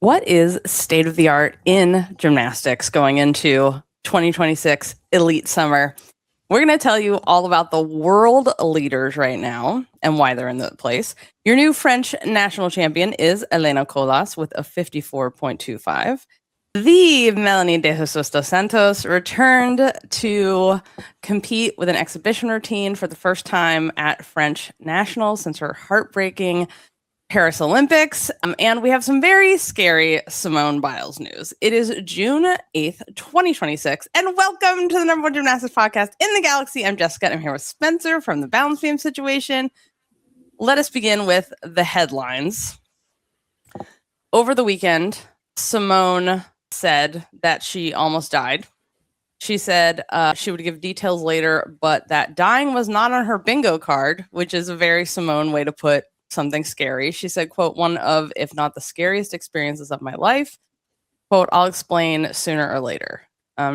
What is state of the art in gymnastics going into 2026 Elite Summer? We're going to tell you all about the world leaders right now and why they're in the place. Your new French national champion is Elena with a 54.25. The Melanie de Jesus dos Santos returned to compete with an exhibition routine for the first time at French Nationals since her heartbreaking Paris Olympics. And we have some very scary Simone Biles news. It is June 8th, 2026. And welcome to the #1 gymnastics podcast in the galaxy. I'm Jessica. I'm here with Spencer from the Balance Beam Situation. Let us begin with the headlines. Over the weekend, Simone said that she almost died. She said she would give details later, but that dying was not on her bingo card, which is a very Simone way to put something scary. She said, quote, one of, if not the scariest experiences of my life. Quote, I'll explain sooner or later.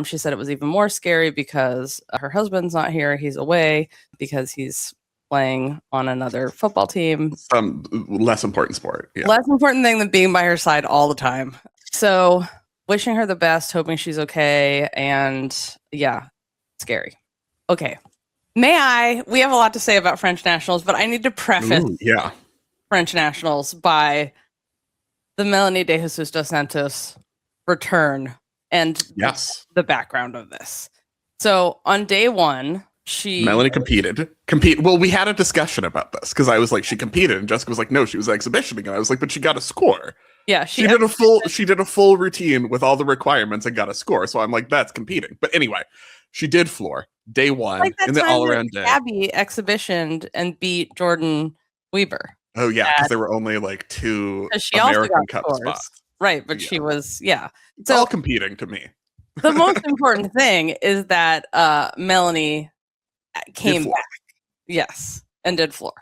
She said it was even more scary because her husband's not here. He's away because he's playing on another football team. Some less important sport. Yeah. Less important thing than being by her side all the time. So wishing her the best, hoping she's okay. And yeah, scary. Okay. We have a lot to say about French Nationals, but I need to preface French Nationals by the Melanie de Jesus dos Santos return and the background of this. So on day one, Melanie competed. Well, we had a discussion about this because I was like, she competed, and Jessica was like, no, she was exhibitioning, and I was like, but she got a score. Yeah, she did a full routine with all the requirements and got a score. So I'm like, that's competing. But anyway, she did floor day one in the all-around day. Abby exhibitioned and beat Jordan Weber. Oh yeah, because there were only like 2 American Cup spots. Right, but she was It's all competing to me. The most important thing is that Melanie came back. Yes, and did floor.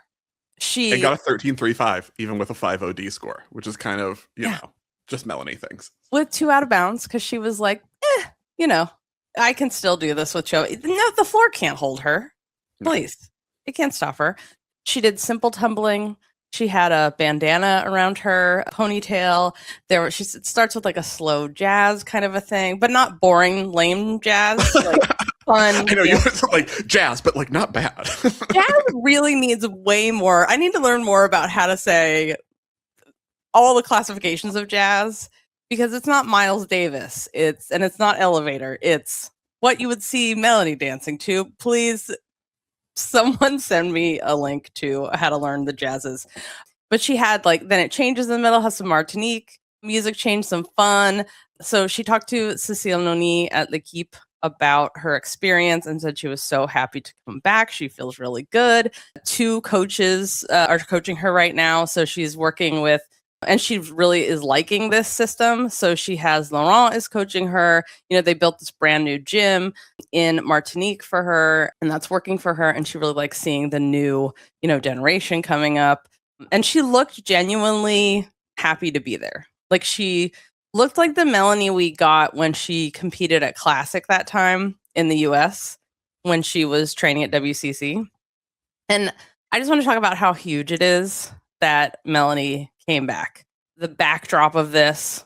She got a 13.35 even with a 5.0 score, which is kind of, you know, just Melanie things. With 2 out of bounds because she was like, I can still do this with Joe. No, the floor can't hold her. Please. It can't stop her. She did simple tumbling. She had a bandana around her ponytail. She starts with like a slow jazz kind of a thing, but not boring, lame jazz. Like fun. I know you like jazz, but like not bad. Jazz really needs way more. I need to learn more about how to say all the classifications of jazz because it's not Miles Davis. It's not Elevator. It's what you would see Melanie dancing to. Please. Someone send me a link to how to learn the jazzes. But she had then it changes in the middle, has some Martinique music change, some fun. So she talked to Cécile Noni at L'Equipe about her experience and said she was so happy to come back. She feels really good. 2 coaches are coaching her right now. So she's working with, and she really is liking this system. So she has Laurent is coaching her. They built this brand new gym in Martinique for her, and that's working for her. And she really likes seeing the new, generation coming up. And she looked genuinely happy to be there. Like she looked like the Melanie we got when she competed at Classic that time in the US when she was training at WCC. And I just want to talk about how huge it is that Melanie came back. The backdrop of this,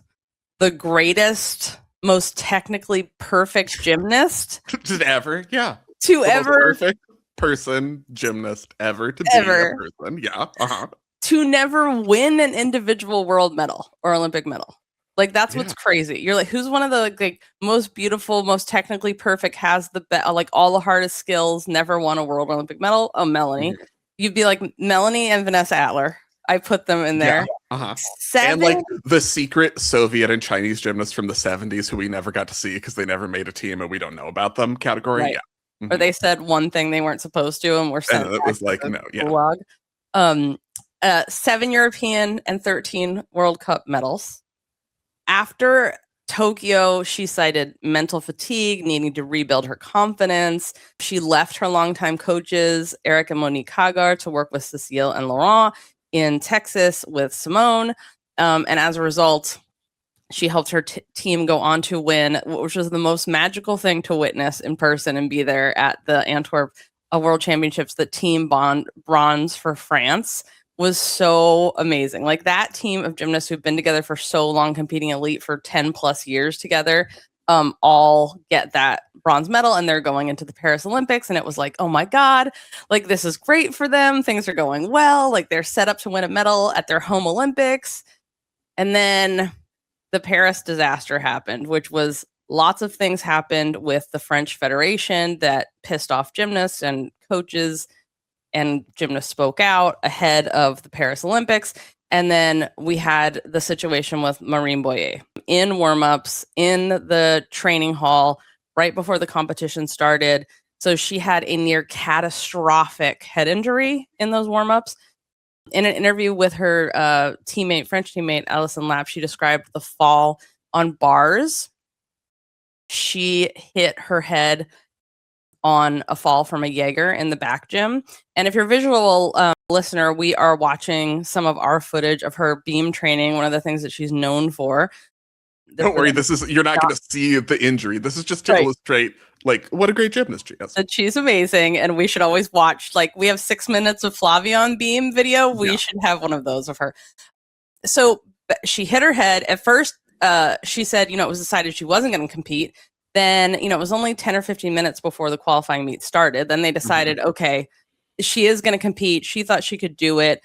the greatest, most technically perfect gymnast ever, perfect person gymnast ever to be a person, to never win an individual world medal or Olympic medal. Like that's what's crazy. You're like, who's one of the most beautiful, most technically perfect, has the all the hardest skills, never won a world Olympic medal? Oh, Melanie. Mm-hmm. You'd be like Melanie and Vanessa Atler. I put them in there. Yeah. And the secret Soviet and Chinese gymnasts from the 70s who we never got to see because they never made a team and we don't know about them category. Right. Yeah. Mm-hmm. Or they said one thing they weren't supposed to and were sent and it was like, no, gulag. 7 European and 13 World Cup medals. After Tokyo, she cited mental fatigue, needing to rebuild her confidence. She left her longtime coaches, Eric and Monique Hagar, to work with Cécile and Laurent in Texas with Simone. And as a result, she helped her team go on to win, which was the most magical thing to witness in person and be there at the Antwerp World Championships, the team bronze for France, was so amazing. Like that team of gymnasts who've been together for so long, competing elite for 10 plus years together, all get that bronze medal and they're going into the Paris Olympics. And it was like, oh my God, like this is great for them. Things are going well. Like they're set up to win a medal at their home Olympics. And then the Paris disaster happened, which was lots of things happened with the French Federation that pissed off gymnasts and coaches, and gymnasts spoke out ahead of the Paris Olympics. And then we had the situation with Marine Boyer in warmups in the training hall right before the competition started. So she had a near catastrophic head injury in those warmups. In an interview with her French teammate, Alison Lapp, she described the fall on bars. She hit her head on a fall from a Jaeger in the back gym. And if you're a visual listener, we are watching some of our footage of her beam training, one of the things that she's known for. Don't worry, you're not going to see the injury. This is just to illustrate like what a great gymnast she is. And she's amazing, and we should always watch, like we have 6 minutes of Flavion beam video. We should have one of those of her. So she hit her head. At first, she said, it was decided she wasn't going to compete. Then, it was only 10 or 15 minutes before the qualifying meet started. Then they decided, okay, she is going to compete. She thought she could do it.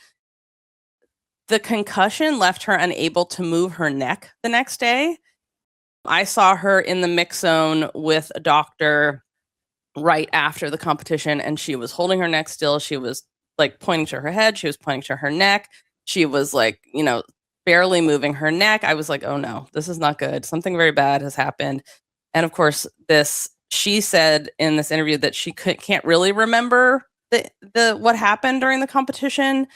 The concussion left her unable to move her neck the next day. I saw her in the mix zone with a doctor right after the competition, and she was holding her neck still. She was like pointing to her head. She was pointing to her neck. She was like, barely moving her neck. I was like, oh no, this is not good. Something very bad has happened. And of course, she said in this interview that she can't really remember what happened during the competition.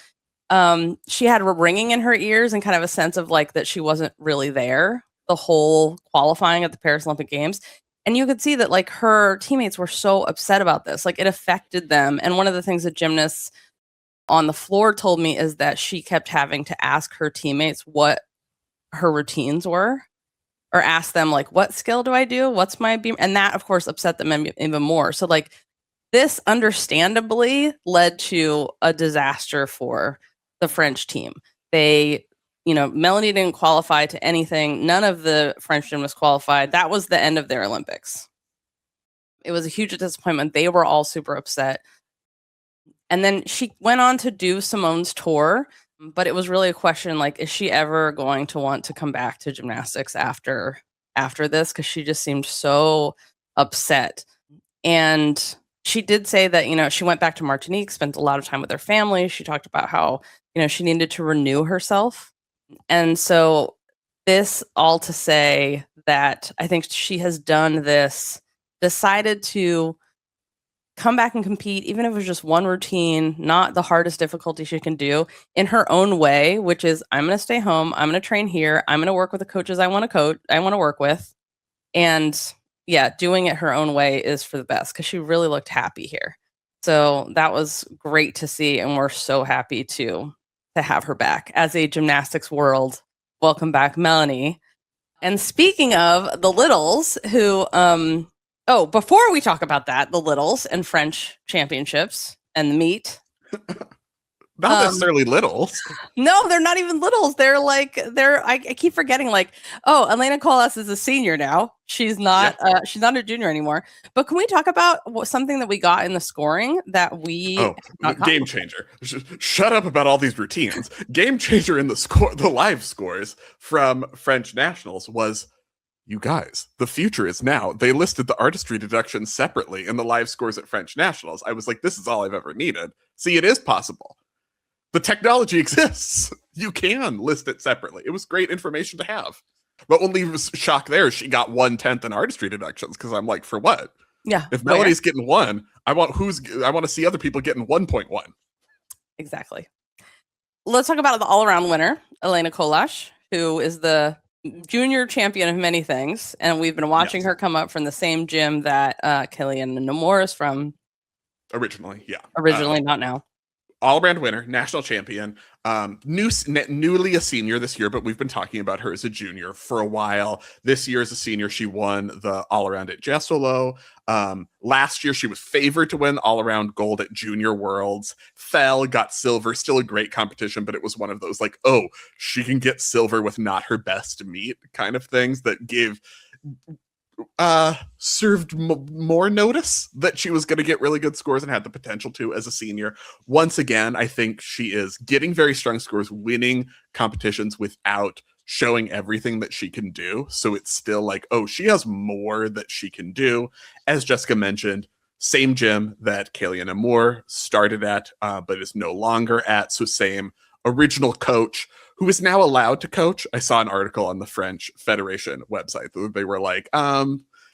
She had a ringing in her ears and kind of a sense of like that she wasn't really there the whole qualifying at the Paris Olympic Games. And you could see that like her teammates were so upset about this, like it affected them. And one of the things that gymnasts on the floor told me is that she kept having to ask her teammates what her routines were, or ask them like, what skill do I do? What's my beam? And that of course upset them even more. So like this understandably led to a disaster for the French team. They, Melanie didn't qualify to anything. None of the French gymnasts qualified. That was the end of their Olympics. It was a huge disappointment. They were all super upset. And then she went on to do Simone's tour, but it was really a question like, is she ever going to want to come back to gymnastics after this? Because she just seemed so upset. And she did say that, she went back to Martinique, spent a lot of time with her family. She talked about how, she needed to renew herself. And so this all to say that I think she has done this, decided to come back and compete, even if it was just one routine, not the hardest difficulty she can do, in her own way, which is I'm going to stay home. I'm going to train here. I'm going to work with the coaches I want to work with. And doing it her own way is for the best because she really looked happy here. So that was great to see. And we're so happy to have her back as a gymnastics world. Welcome back, Melanie. And speaking of the littles who, before we talk about that, the littles and French championships and the meet. Not necessarily littles. No, they're not even littles. I keep forgetting Elena Colas is a senior now. She's not a junior anymore. But can we talk about something that we got in the scoring that game changer. Shut up about all these routines. Game changer in the live scores from French nationals was, you guys, the future is now. They listed the artistry deductions separately in the live scores at French nationals. I was like, this is all I've ever needed. See, it is possible. The technology exists. You can list it separately. It was great information to have. But only shock there, she got 1/10 in artistry deductions because I'm like, for what? Yeah. If Melanie's getting 1, I want to see other people getting 1.1. Exactly. Let's talk about the all-around winner, Elena Colas, who is the junior champion of many things, and we've been watching her come up from the same gym that Kaylia Nemour is from. Originally, not now. All-around winner, national champion. Newly a senior this year, but we've been talking about her as a junior for a while. This year as a senior, she won the all-around at Jesolo. Last year, she was favored to win all-around gold at Junior Worlds. Fell, got silver. Still a great competition, but it was one of those like, oh, she can get silver with not her best meet kind of things that gave served more notice that she was going to get really good scores and had the potential to as a senior. Once again, I think she is getting very strong scores, winning competitions without showing everything that she can do. So it's still like, oh, she has more that she can do. As Jessica mentioned, same gym that Kaylia Nemour started at, but is no longer at. So same original coach, who is now allowed to coach. I saw an article on the French Federation website. They were like,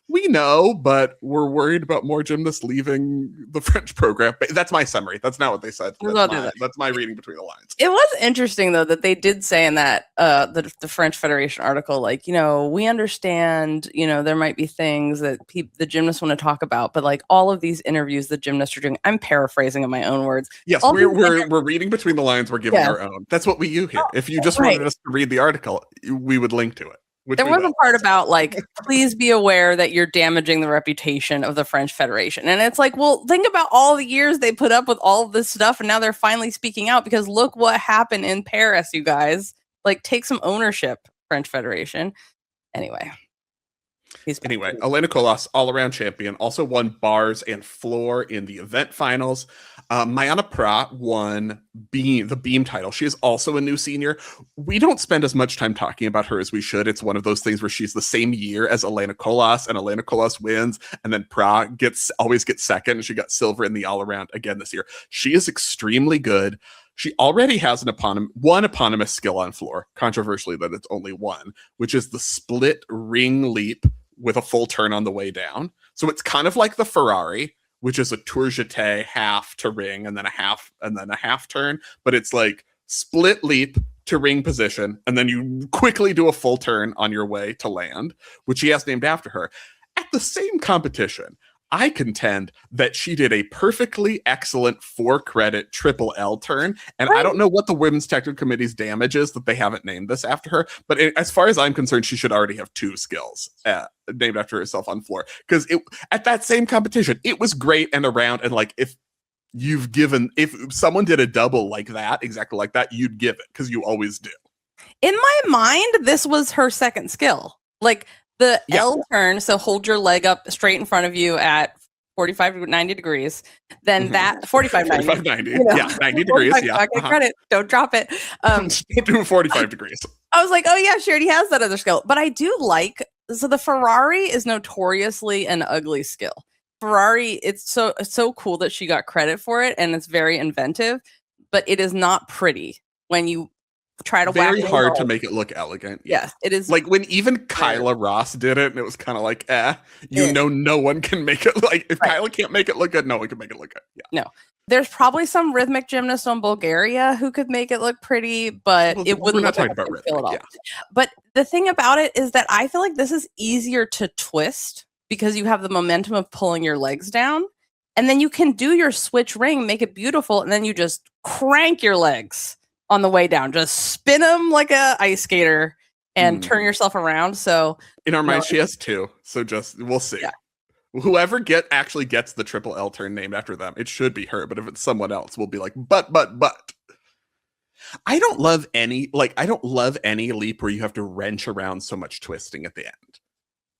we know, but we're worried about more gymnasts leaving the French program. But that's my summary. That's not what they said. That's my reading between the lines. It was interesting, though, that they did say in that the French Federation article, like, we understand, there might be things that the gymnasts want to talk about, but like all of these interviews the gymnasts are doing, I'm paraphrasing in my own words. Yes, we're reading between the lines. We're giving our own. That's what we do here. If you just wanted us to read the article, we would link to it. There was a part about like, please be aware that you're damaging the reputation of the French Federation. And it's like, well, think about all the years they put up with all of this stuff. And now they're finally speaking out because look what happened in Paris, you guys. Like, take some ownership, French Federation. Anyway, Elena Colas, all-around champion, also won bars and floor in the event finals. Mayana Prat won the beam title. She is also a new senior. We don't spend as much time talking about her as we should. It's one of those things where she's the same year as Elena Colas, and Elena Colas wins, and then Prat always gets second. She got silver in the all-around again this year. She is extremely good. She already has one eponymous skill on floor, controversially that it's only one, which is the split ring leap with a full turn on the way down. So it's kind of like the Ferrari, which is a tour jeté half to ring and then a half turn, but it's like split leap to ring position, and then you quickly do a full turn on your way to land, which she has named after her. At the same competition, I contend that she did a perfectly excellent 4-credit triple L turn. And I don't know what the Women's Technical Committee's damage is that they haven't named this after her. But as far as I'm concerned, she should already have 2 skills named after herself on floor. Because at that same competition, it was great and around. And like, if someone did a double like that, exactly like that, you'd give it because you always do. In my mind, this was her second skill. Like, the L turn, so hold your leg up straight in front of you at 45 to 90 degrees. Then that 45, 90. Yeah, 90 degrees. Yeah. Credit. Don't drop it. Don't do 45 degrees. I was like, oh yeah, she already has that other skill. But I do like, so the Ferrari is notoriously an ugly skill. Ferrari, it's so cool that she got credit for it, and it's very inventive, but it is not pretty when you try to very hard to make it look elegant. Yes, it is. Like when even Kayla Ross did it, and it was kind of like, no one can make it like, if Kayla can't make it look good, no one can make it look good. Yeah. No. There's probably some rhythmic gymnast on Bulgaria who could make it look pretty, but it wouldn't look like about rhythmic, at all. Yeah. But the thing about it is that I feel like this is easier to twist because you have the momentum of pulling your legs down, and then you can do your switch ring, make it beautiful, and then you just crank your legs on the way down, just spin them like a ice skater and turn yourself around. So in our mind, she has 2. So we'll see. Yeah. Whoever actually gets the triple L turn named after them, it should be her. But if it's someone else, we'll be like, but. I don't love any leap where you have to wrench around so much twisting at the end.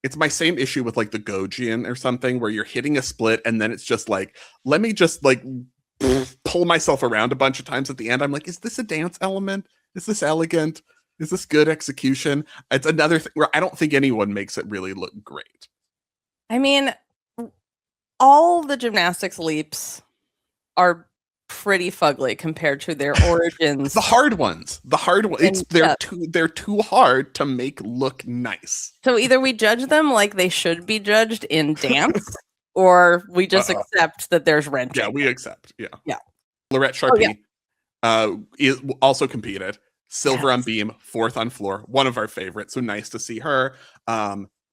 It's my same issue with like the Gojian or something where you're hitting a split and then it's just like, let me just like pull myself around a bunch of times at the end. I'm like, is this a dance element? Is this elegant? Is this good execution? It's another thing where I don't think anyone makes it really look great. I mean, all the gymnastics leaps are pretty fugly compared to their origins. The hard ones. They're too hard to make look nice. So either we judge them like they should be judged in dance, or we just accept that there's wrenching. Yeah, we accept. Yeah. Yeah. Lorette Sharpie is also competed. Silver on beam, 4th on floor. One of our favorites. So nice to see her.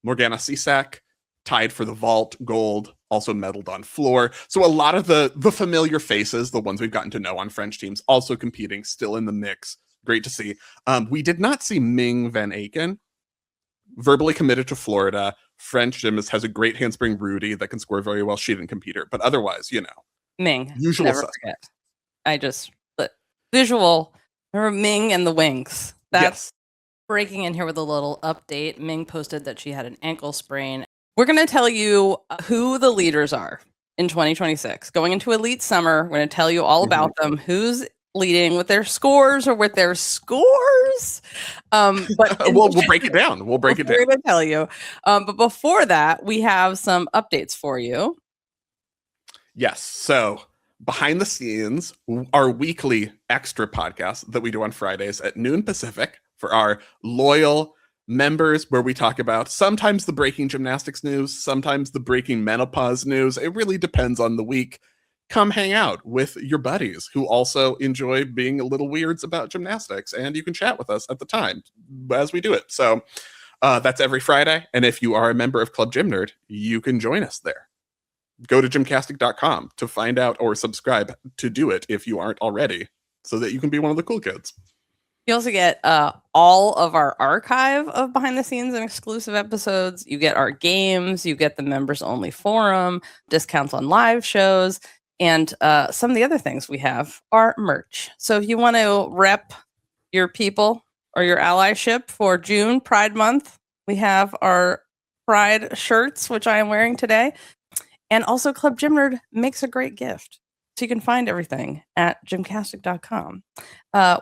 Morgana Cisak tied for the vault, gold, also medaled on floor. So a lot of the familiar faces, the ones we've gotten to know on French teams, also competing, still in the mix. Great to see. We did not see Ming Van Aken, verbally committed to Florida. French gymnast, has a great handspring Rudy that can score very well. She didn't compete her, but otherwise, Ming, usual never suspect. forget. Visual, remember Ming and the Wings. That's breaking in here with a little update. Ming posted that she had an ankle sprain. We're going to tell you who the leaders are in 2026. Going into Elite Summer, we're going to tell you all about them, who's leading with their scores or with their scores. But we'll break it down. We're going to tell you. But before that, we have some updates for you. Yes. So behind the scenes, our weekly extra podcast that we do on Fridays at noon Pacific for our loyal members, where we talk about sometimes the breaking gymnastics news, sometimes the breaking menopause news. It really depends on the week. Come hang out with your buddies who also enjoy being little weirds about gymnastics, and you can chat with us at the time as we do it. So that's every Friday. And if you are a member of Club Gym Nerd, you can join us there. Go to gymcastic.com to find out, or subscribe to do it if you aren't already, so that you can be one of the cool kids. You also get all of our archive of behind the scenes and exclusive episodes. You get our games. You get the members only forum, discounts on live shows, and some of the other things we have are merch. So if you want to rep your people or your allyship for June Pride Month, we have our Pride shirts, which I am wearing today. And also Club Gym Nerd makes a great gift. So you can find everything at gymcastic.com.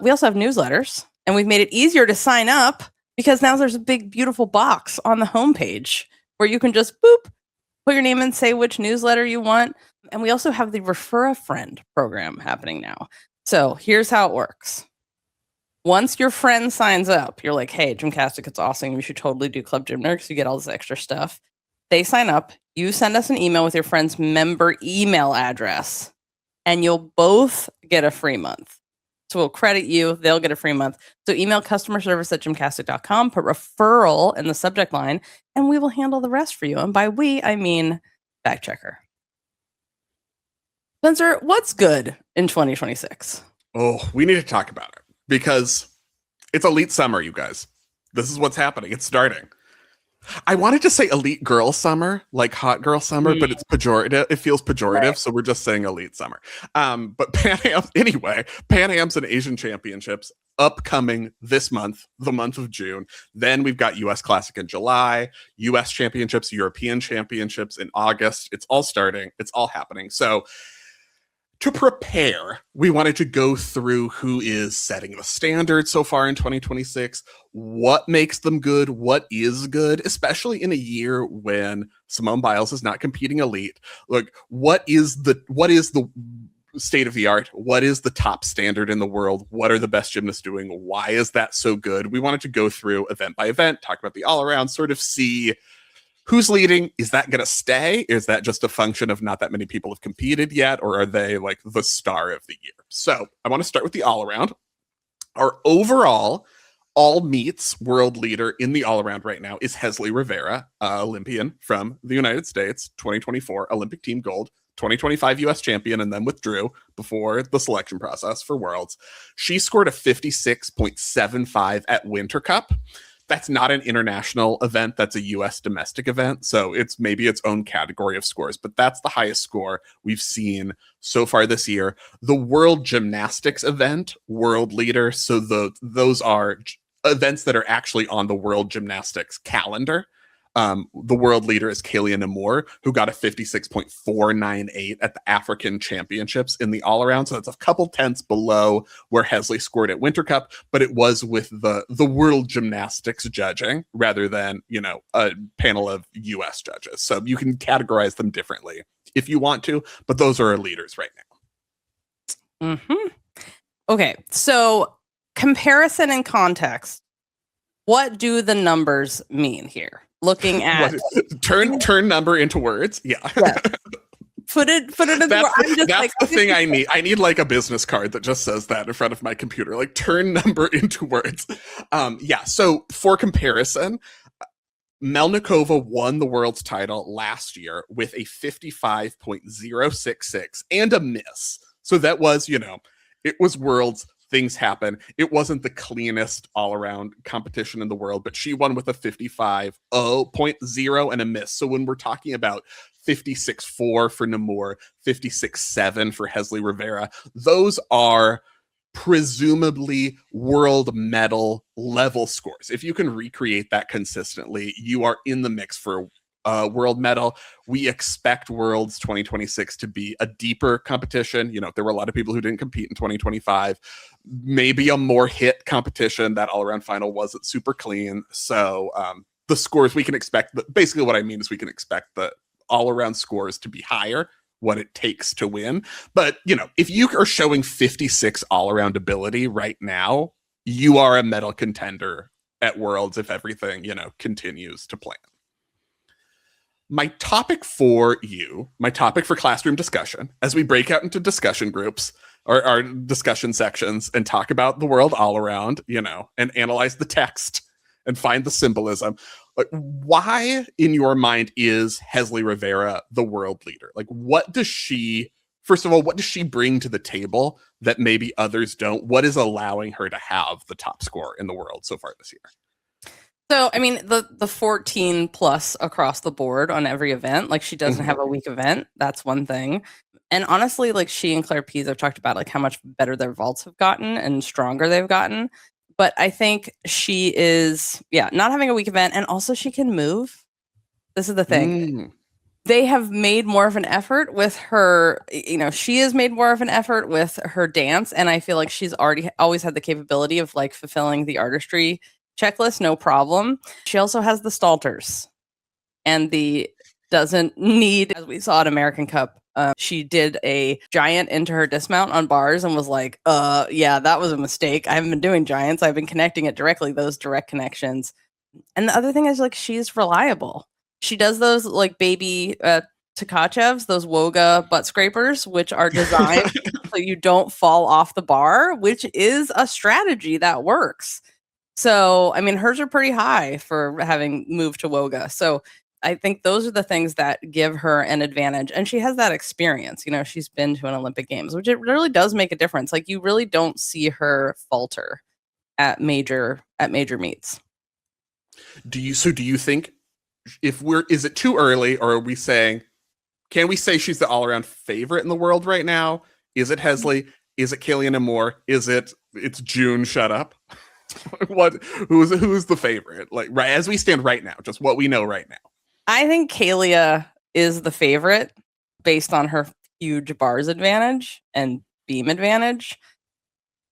We also have newsletters, and we've made it easier to sign up because now there's a big, beautiful box on the homepage where you can just boop, put your name and say which newsletter you want. And we also have the Refer a Friend program happening now. So here's how it works. Once your friend signs up, you're like, hey, GymCastic, it's awesome. You should totally do Club Gym Nerd because you get all this extra stuff. They sign up. You send us an email with your friend's member email address, and you'll both get a free month. So we'll credit you. They'll get a free month. So email customer service at gymcastic.com, put referral in the subject line, and we will handle the rest for you. And by we, I mean fact checker. Spencer, what's good in 2026? Oh, we need to talk about it because it's Elite Summer, you guys. This is what's happening. It's starting. I wanted to say Elite Girl Summer, like Hot Girl Summer, but it's pejorative. It feels pejorative, right. So we're just saying Elite Summer. But Pan Am's and Asian Championships upcoming this month, the month of June. Then we've got US Classic in July, US Championships, European Championships in August. It's all starting. It's all happening. So to prepare, we wanted to go through who is setting the standard so far in 2026, what makes them good, what is good, especially in a year when Simone Biles is not competing elite. Look, what is the state of the art? What is the top standard in the world? What are the best gymnasts doing? Why is that so good? We wanted to go through event by event, talk about the all around, sort of see who's leading. Is that going to stay? Is that just a function of not that many people have competed yet? Or are they like the star of the year? So I want to start with the all around. Our overall all meets world leader in the all around right now is Hezly Rivera, Olympian from the United States, 2024 Olympic team gold, 2025 US champion, and then withdrew before the selection process for Worlds. She scored a 56.75 at Winter Cup. That's not an international event. That's a US domestic event. So it's maybe its own category of scores, but that's the highest score we've seen so far this year. The World Gymnastics event, world leader. So those are events that are actually on the World Gymnastics calendar. The world leader is Kaylia Nemour, who got a 56.498 at the African Championships in the all-around. So that's a couple tenths below where Hezly scored at Winter Cup, but it was with the World Gymnastics judging rather than, a panel of US judges. So you can categorize them differently if you want to, but those are our leaders right now. Okay, so comparison and context. What do the numbers mean here? Looking at turn number into words. Yeah. Put it in that's the thing I need. I need like a business card that just says that in front of my computer. Like turn number into words. So for comparison, Melnikova won the world's title last year with a 55.066 and a miss. So that was, it was worlds. Things happen. It wasn't the cleanest all-around competition in the world, but she won with a 55.0 and a miss. So when we're talking about 56.4 for Nemour, 56.7 for Hezly Rivera, those are presumably world medal level scores. If you can recreate that consistently, you are in the mix for world medal. We expect Worlds 2026 to be a deeper competition. There were a lot of people who didn't compete in 2025. Maybe a more hit competition. That all-around final wasn't super clean. So the scores we can expect, basically what I mean is we can expect the all-around scores to be higher, what it takes to win. But, if you are showing 56 all-around ability right now, you are a medal contender at Worlds if everything, continues to plan. My topic for classroom discussion, as we break out into discussion groups or our discussion sections and talk about the world all around, and analyze the text and find the symbolism. Like, why, in your mind, is Hezly Rivera the world leader? Like, what does she bring to the table that maybe others don't? What is allowing her to have the top score in the world so far this year? So, I mean, the 14 plus across the board on every event, like she doesn't have a weak event. That's one thing. And honestly, like she and Claire Pease have talked about like how much better their vaults have gotten and stronger they've gotten. But I think she is, not having a weak event. And also she can move. This is the thing. They have made more of an effort with her. She has made more of an effort with her dance. And I feel like she's always had the capability of like fulfilling the artistry checklist, no problem. She also has the stalters and doesn't need, as we saw at American Cup, she did a giant into her dismount on bars and was like, that was a mistake. I haven't been doing giants. I've been connecting it directly, those direct connections. And the other thing is like, she's reliable. She does those like baby Tkachevs, those Woga butt scrapers, which are designed so you don't fall off the bar, which is a strategy that works. So, I mean, hers are pretty high for having moved to Woga. So I think those are the things that give her an advantage. And she has that experience. She's been to an Olympic Games, which it really does make a difference. Like, you really don't see her falter at major meets. Do you think is it too early, or are we saying, can we say she's the all-around favorite in the world right now? Is it Hezly? Is it Kaylia Nemour? It's June, shut up? Who's the favorite? Like, right as we stand right now, just what we know right now. I think Kaylia is the favorite based on her huge bars advantage and beam advantage.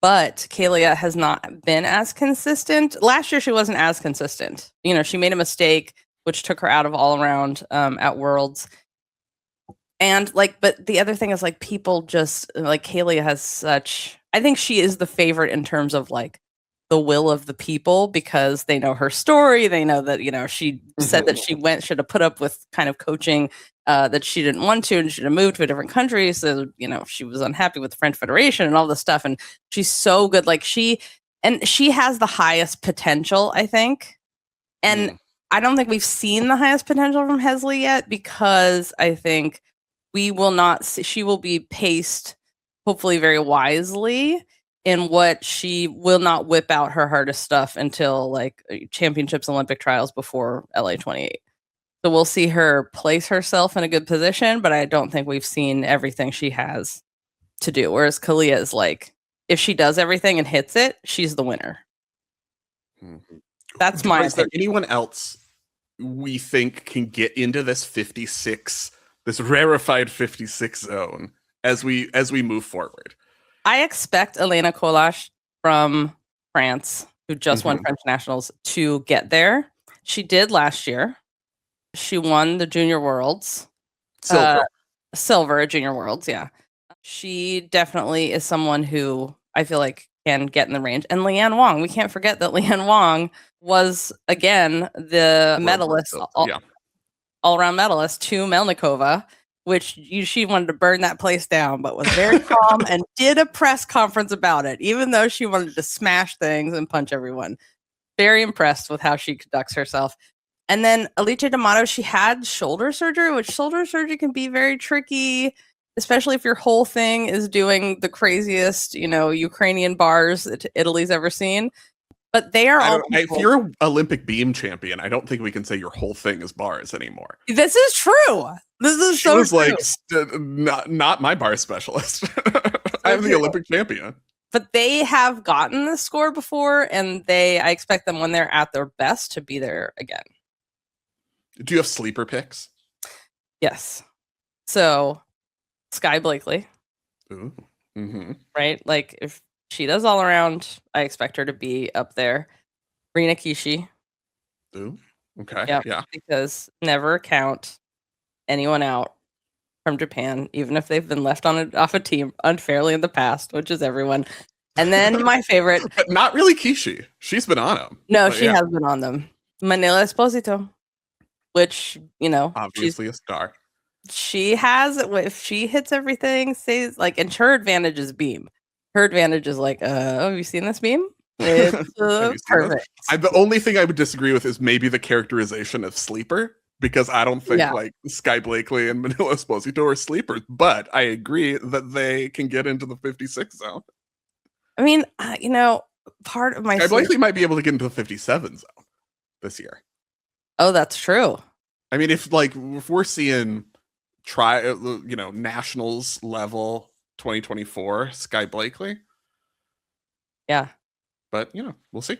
But Kaylia has not been as consistent. Last year, she wasn't as consistent. She made a mistake, which took her out of all around at Worlds. And but the other thing is like, people just like Kaylia has such, I think she is the favorite in terms of like the will of the people, because they know her story. They know that, she said that she should have put up with kind of coaching that she didn't want to, and should have moved to a different country. So, she was unhappy with the French Federation and all this stuff. And she's so good. Like she has the highest potential, I think. And I don't think we've seen the highest potential from Hezly yet, because I think we will not see, she will be paced hopefully very wisely in what she will not whip out her hardest stuff until like championships, Olympic trials before LA 28. So we'll see her place herself in a good position, but I don't think we've seen everything she has to do. Whereas Kaylia is like, if she does everything and hits it, she's the winner. That's my Is there anyone else we think can get into this 56, this rarefied 56 zone as we move forward? I expect Elena from France, who just won French Nationals, to get there. She did last year. She won the Junior Worlds. Silver at Junior Worlds, yeah. She definitely is someone who I feel like can get in the range. And Leanne Wong, we can't forget that Leanne Wong was, again, the medalist, all-around medalist to Melnikova, which she wanted to burn that place down, but was very calm and did a press conference about it, even though she wanted to smash things and punch everyone. Very impressed with how she conducts herself. And then Alice D'Amato, she had shoulder surgery, which shoulder surgery can be very tricky, especially if your whole thing is doing the craziest, Ukrainian bars that Italy's ever seen. But they are all. If you're an Olympic beam champion, I don't think we can say your whole thing is bars anymore. This is true. This is so true. Like not my bar specialist. I'm the Olympic champion. But they have gotten this score before, and I expect them when they're at their best to be there again. Do you have sleeper picks? Yes. So, Sky Blakely. Ooh. Mm-hmm. Right? Like, if she does all around, I expect her to be up there. Rina Kishi. Ooh. Okay. Yep, yeah. Because never count anyone out from Japan, even if they've been left off a team unfairly in the past, which is everyone. And then my favorite. But not really Kishi. She's been on them. No, she has been on them. Manila Esposito. Which, obviously a star. She has, if she hits everything, says like, and her advantage is beam. Her advantage is like, have you seen this beam? It's perfect. The only thing I would disagree with is maybe the characterization of sleeper, because I don't think like Sky Blakely and Manila Esposito are sleepers, but I agree that they can get into the 56 zone. I mean, part of my Sky Blakely might be able to get into the 57 zone this year. Oh, that's true. I mean, if we're seeing nationals level 2024 Sky Blakely. Yeah. But, we'll see.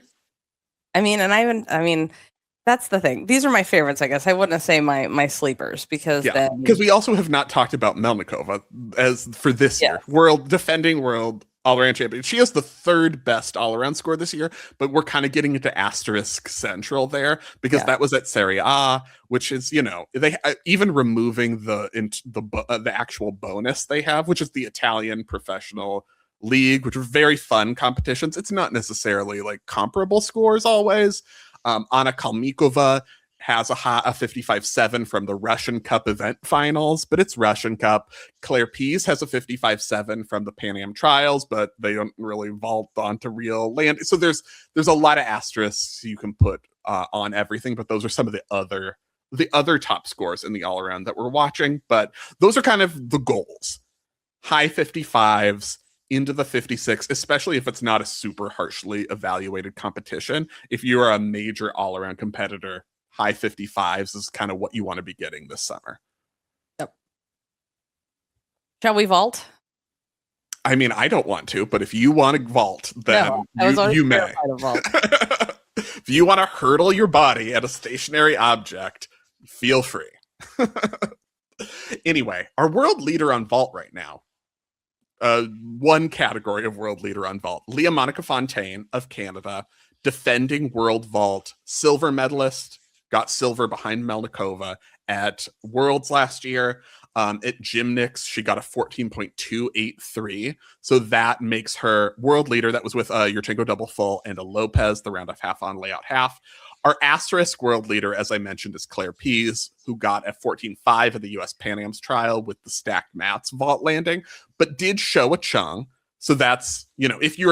I mean, that's the thing. These are my favorites, I guess. I wouldn't say my sleepers because we also have not talked about Melnikova as for this year. Defending world all-around champion. She has the third best all-around score this year, but we're kind of getting into asterisk central there because that was at Serie A, which is, they even removing the actual bonus they have, which is the Italian professional league, which are very fun competitions. It's not necessarily like comparable scores always. Anna Kalmikova has a 55.7 from the Russian Cup event finals, but it's Russian Cup. Claire Pease has a 55.7 from the Pan Am trials, but they don't really vault onto real land. So there's a lot of asterisks you can put on everything, but those are some of the other top scores in the all around that we're watching. But those are kind of the goals. High 55s into the 56, especially if it's not a super harshly evaluated competition. If you are a major all around competitor, high 55s is kind of what you want to be getting this summer. Yep. Shall we vault? I mean, I don't want to, but if you want to vault, then you may. If you want to hurdle your body at a stationary object, feel free. Anyway, our world leader on vault right now, one category of world leader on vault, Leah Monica Fontaine of Canada, defending world vault, silver medalist, got silver behind Melnikova at Worlds last year. At Gymnastics, she got a 14.283. So that makes her world leader. That was with Yurchenko double full and a Lopez, the round off half on, layout half. Our asterisk world leader, as I mentioned, is Claire Pease, who got a 14.5 at the US Pan Am's trial with the stacked mats vault landing, but did show a chung. So that's, if you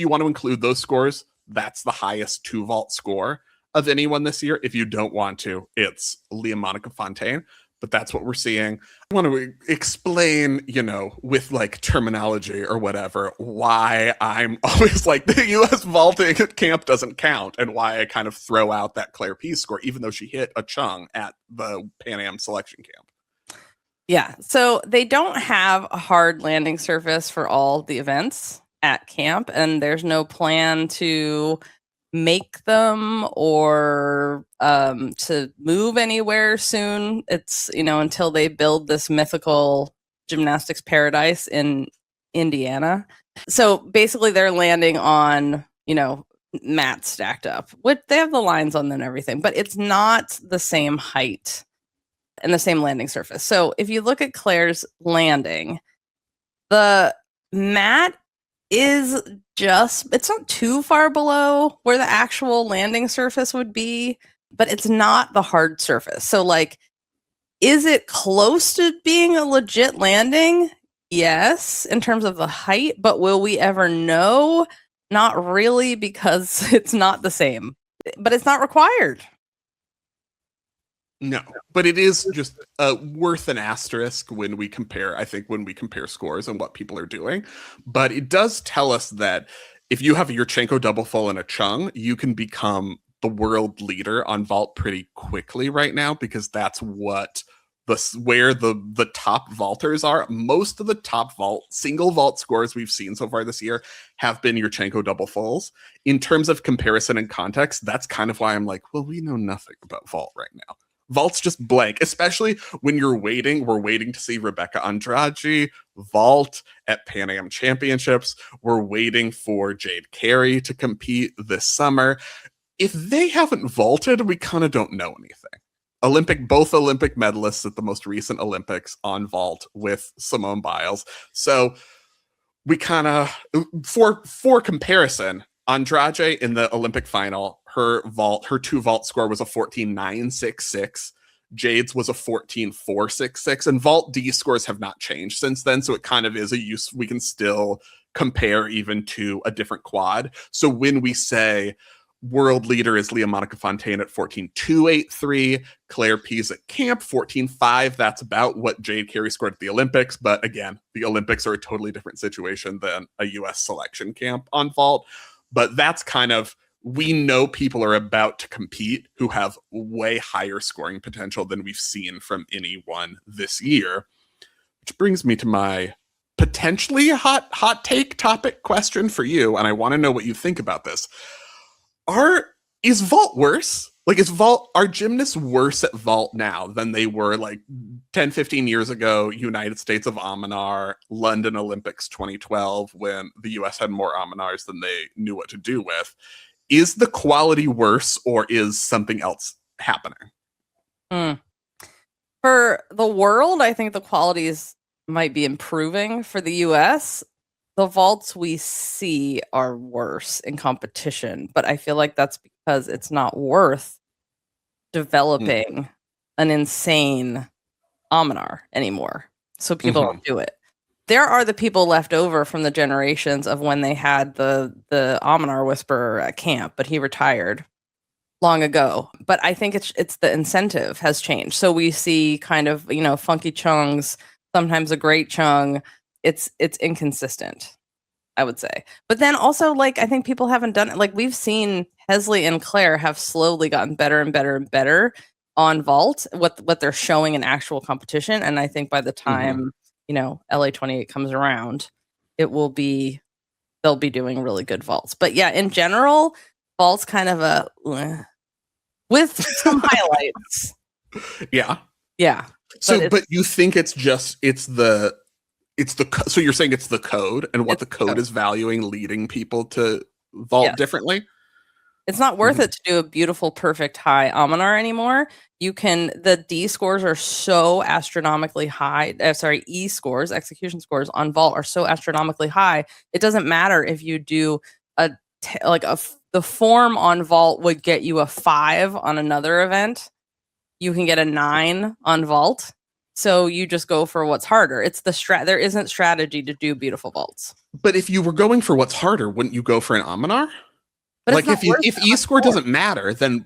want to include those scores, that's the highest 2 vault score of anyone this year. If you don't want to, it's Leah Monica Fontaine, but that's what we're seeing. I want to explain, with like terminology or whatever, why I'm always like the US vaulting camp doesn't count and why I kind of throw out that Claire Pease score, even though she hit a chung at the Pan Am selection camp. Yeah. So they don't have a hard landing surface for all the events at camp, and there's no plan to make them or to move anywhere soon. It's until they build this mythical gymnastics paradise in Indiana. So basically they're landing on mats stacked up, which they have the lines on them and everything, but it's not the same height and the same landing surface. So if you look at Claire's landing, the mat is it's not too far below where the actual landing surface would be, but it's not the hard surface. So like, is it close to being a legit landing? Yes, in terms of the height, but will we ever know? Not really, because it's not the same, but it's not required. No, but it is just worth an asterisk when we compare, I think, when we compare scores and what people are doing. But it does tell us that if you have a Yurchenko double full and a Chung, you can become the world leader on vault pretty quickly right now, because that's what where the top vaulters are. Most of the top single vault scores we've seen so far this year have been Yurchenko double fulls. In terms of comparison and context, that's kind of why I'm like, well, we know nothing about vault right now. Vault's just blank, especially when we're waiting to see Rebecca Andrade vault at Pan Am Championships. We're waiting for Jade Carey to compete this summer. If they haven't vaulted, we kind of don't know anything. Both Olympic medalists at the most recent Olympics on vault with Simone Biles. So we kind of, for comparison, Andrade in the Olympic final, her 2 vault score was a 14.966. Jade's was a 14.466, and vault D scores have not changed since then. So it kind of is we can still compare even to a different quad. So when we say world leader is Leah Monica Fontaine at 14.283, Claire Pease at camp 14.5. That's about what Jade Carey scored at the Olympics. But again, the Olympics are a totally different situation than a US selection camp on vault. But that's kind of, we know people are about to compete who have way higher scoring potential than we've seen from anyone this year. Which brings me to my potentially hot take topic question for you. And I want to know what you think about this. Is vault worse? Like, are gymnasts worse at vault now than they were like 10, 15 years ago, United States of Amanar, London Olympics 2012, when the US had more Amanars than they knew what to do with? Is the quality worse, or is something else happening? For the world, I think the qualities might be improving. For the US, the vaults we see are worse in competition, but I feel like that's because it's not worth developing an insane Amanar anymore. So people don't do it. There are the people left over from the generations of when they had the Amanar Whisperer at camp, but he retired long ago. But I think it's the incentive has changed. So we see kind of, funky chungs, sometimes a great chung. It's inconsistent, I would say. But then also, like, I think people haven't done it. Like, we've seen Hezly and Claire have slowly gotten better and better and better on vault, what they're showing in actual competition. And I think by the time, LA 28 comes around, they'll be doing really good vaults. But yeah, in general, vault's kind of with some highlights. Yeah. Yeah. So, but you think so you're saying it's the code and what the code is valuing, leading people to vault differently? It's not worth it to do a beautiful, perfect high Amanar anymore. The D scores are so astronomically high. E scores, execution scores on vault are so astronomically high. It doesn't matter if you do the form on vault would get you a 5 on another event. You can get a 9 on vault. So you just go for what's harder. It's there isn't strategy to do beautiful vaults. But if you were going for what's harder, wouldn't you go for an Amanar? But like, if E score doesn't matter, then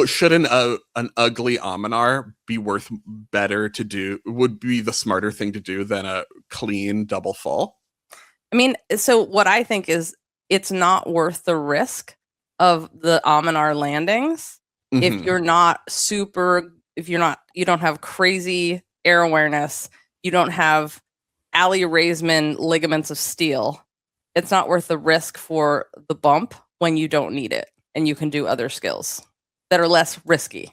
shouldn't an ugly Amanar be worth better to do? Would be the smarter thing to do than a clean double full? I mean, so what I think is it's not worth the risk of the Amanar landings if you're not you don't have crazy air awareness, you don't have Ali Raisman ligaments of steel. It's not worth the risk for the bump when you don't need it, and you can do other skills that are less risky.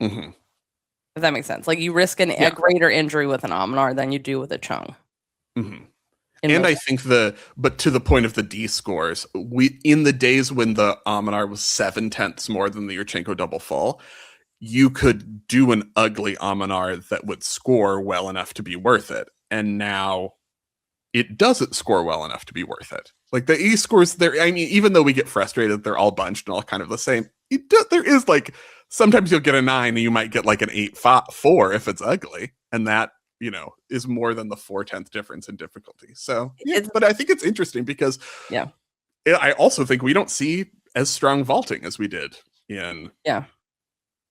If that makes sense. Like, you risk a greater injury with an Amanar than you do with a chung. And I think but to the point of the D scores, in the days when the Amanar was 7/10 more than the Yurchenko double full, you could do an ugly Amanar that would score well enough to be worth it. And now it doesn't score well enough to be worth it. Like, the E scores there, I mean, even though we get frustrated, they're all bunched and all kind of the same. There is, like, sometimes you'll get a 9 and you might get like an 8.4 if it's ugly. And that, is more than the 4/10 difference in difficulty. So, but I think it's interesting because I also think we don't see as strong vaulting as we did in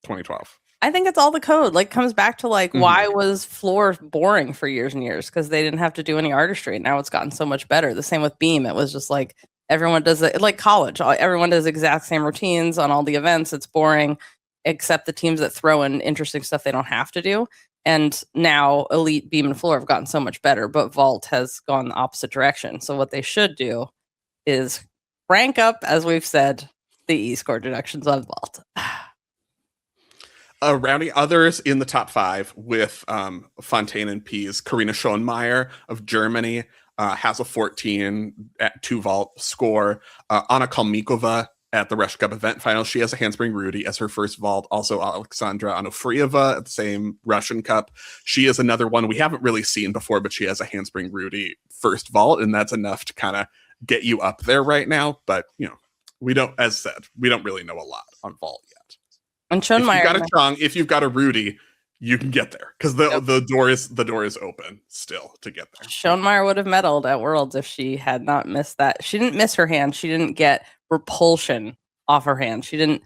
2012. I think it's all the code. Like, comes back to like, Mhm. why was floor boring for years and years? Because they didn't have to do any artistry. Now it's gotten so much better. The same with beam. It was just like everyone does it, like college. Everyone does exact same routines on all the events. It's boring, except the teams that throw in interesting stuff they don't have to do. And now elite beam and floor have gotten so much better, but vault has gone the opposite direction. So what they should do is rank up, as we've said, the e-score deductions on vault. Rounding others in the top 5 with Fontaine and Pease, Karina Schoenmeier of Germany has a 14 at 2 vault score. Anna Kalmikova at the Russian Cup event final, she has a handspring Rudy as her first vault. Also, Alexandra Onofrieva at the same Russian Cup. She is another one we haven't really seen before, but she has a handspring Rudy first vault, and that's enough to kind of get you up there right now. But, we don't, as said, we don't really know a lot on vault yet. And Schoenmeier, if you've got a Chong, if you've got a Rudy, you can get there because the door is open still to get there. Schoenmeier would have medaled at Worlds if she had not missed that. She didn't miss her hand. She didn't get repulsion off her hand. She didn't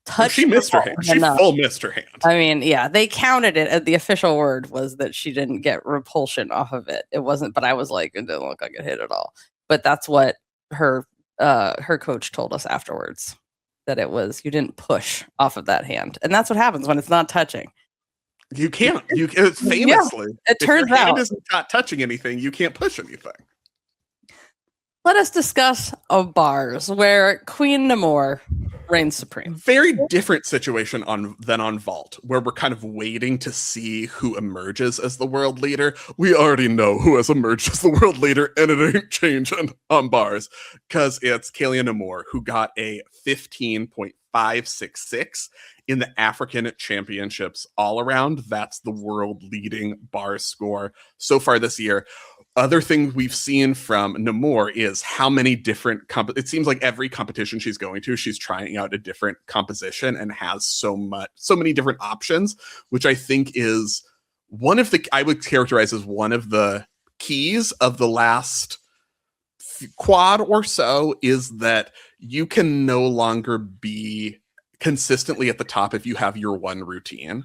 touch. She missed her hand. She full missed her hand. I mean, yeah, they counted it. The official word was that she didn't get repulsion off of it. It wasn't, but I was like, it didn't look like it hit at all. But that's what her coach told us afterwards. That it was, you didn't push off of that hand. And that's what happens when it's not touching. You can't. Famously, yeah, it turns if your hand out is not touching anything, you can't push anything. Let us discuss bars where Queen Nemour reigns supreme. Very different situation than on vault, where we're kind of waiting to see who emerges as the world leader. We already know who has emerged as the world leader, and it ain't changing on bars because it's Kaylia Nemour, who got a 15.566 in the African Championships all around. That's the world leading bar score so far this year. Other thing we've seen from Nemour is how many different it seems like every competition she's going to, she's trying out a different composition and has so many different options, which I think is I would characterize as one of the keys of the last quad or so, is that you can no longer be consistently at the top if you have your one routine.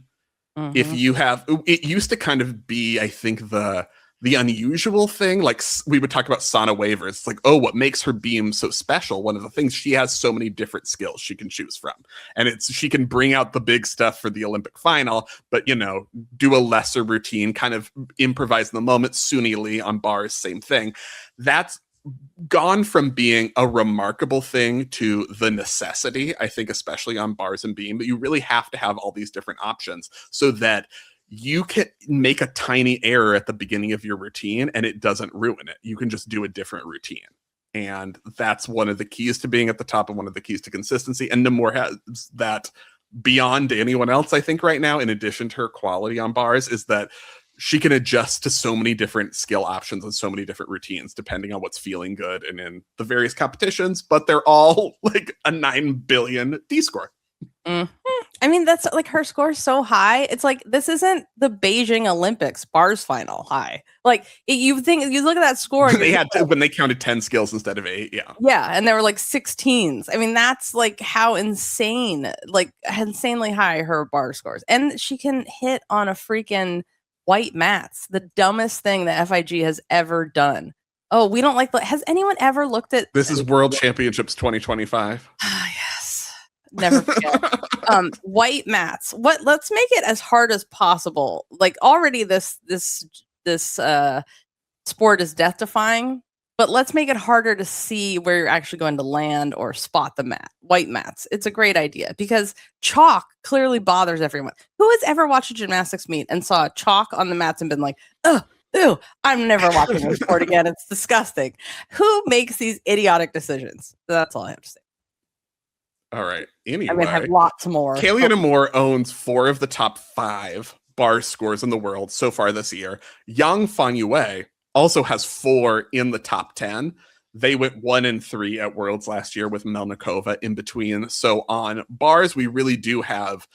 Mm-hmm. If you have, it used to kind of be, I think, the unusual thing, like we would talk about Sana Waver. It's like, oh, what makes her beam so special? One of the things, she has so many different skills she can choose from. And she can bring out the big stuff for the Olympic final, but, do a lesser routine, kind of improvise in the moment. Suni Lee on bars, same thing. That's gone from being a remarkable thing to the necessity, I think, especially on bars and beam. But you really have to have all these different options so that you can make a tiny error at the beginning of your routine and it doesn't ruin it. You can just do a different routine. And that's one of the keys to being at the top and one of the keys to consistency. And Nemour has that beyond anyone else, I think, right now, in addition to her quality on bars, is that she can adjust to so many different skill options and so many different routines depending on what's feeling good and in the various competitions, but they're all like a 9 billion D score. Mm-hmm. I mean, that's like, her score is so high. It's like, this isn't the Beijing Olympics bars final high. Like, you look at that score. And they had when they counted 10 skills instead of 8. Yeah. Yeah. And there were like 16s. I mean, that's like how insanely high her bar scores. And she can hit on a freaking white mats, the dumbest thing that FIG has ever done. Oh, we don't like, has anyone ever looked at this? Is World Championships 2025. Yes, never forget. White mats. Let's make it as hard as possible. Like, already this sport is death defying, but let's make it harder to see where you're actually going to land or spot the mat. White mats. It's a great idea because chalk clearly bothers everyone. Who has ever watched a gymnastics meet and saw chalk on the mats and been like, oh, ew, I'm never watching this sport again. It's disgusting. Who makes these idiotic decisions? That's all I have to say. All right. Anyway, I mean, I have lots more. Kaylia Nemour owns 4 of the top 5 bar scores in the world so far this year. Yang Fanyue also has 4 in the top 10. They went 1 and 3 at Worlds last year with Melnikova in between. So on bars, we really do have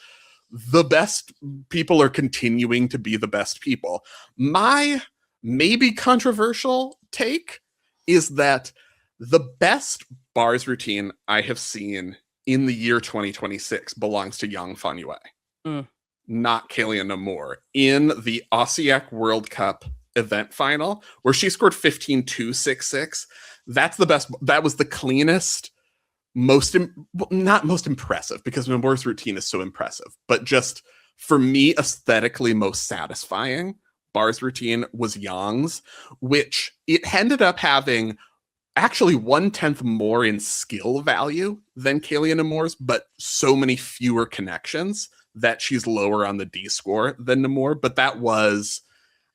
the best people are continuing to be the best people. My maybe controversial take is that the best bars routine I have seen in the year 2026 belongs to Yang Fanyue, not Kaylia Nemour, in the Osijek World Cup event final, where she scored 15.266. That's the best. That was the cleanest, not most impressive, because Nemour's routine is so impressive, but just for me, aesthetically most satisfying bars routine was Yang's, which it ended up having actually 1/10 more in skill value than Kaylia Nemour's, but so many fewer connections that she's lower on the D score than Nemour. But that was,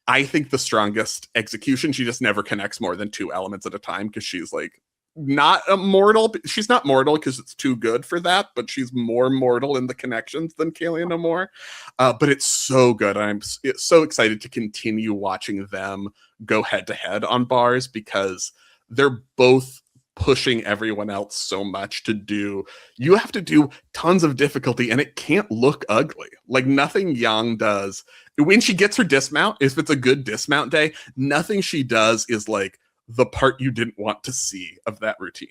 I think, the strongest execution. She just never connects more than 2 elements at a time, because she's like not immortal. She's not mortal because it's too good for that, but she's more mortal in the connections than Kaylia Nemour. But it's so good. I'm so excited to continue watching them go head to head on bars, because they're both pushing everyone else so much to do. You have to do tons of difficulty, and it can't look ugly. Like, nothing Yang does, when she gets her dismount, if it's a good dismount day, nothing she does is like the part you didn't want to see of that routine.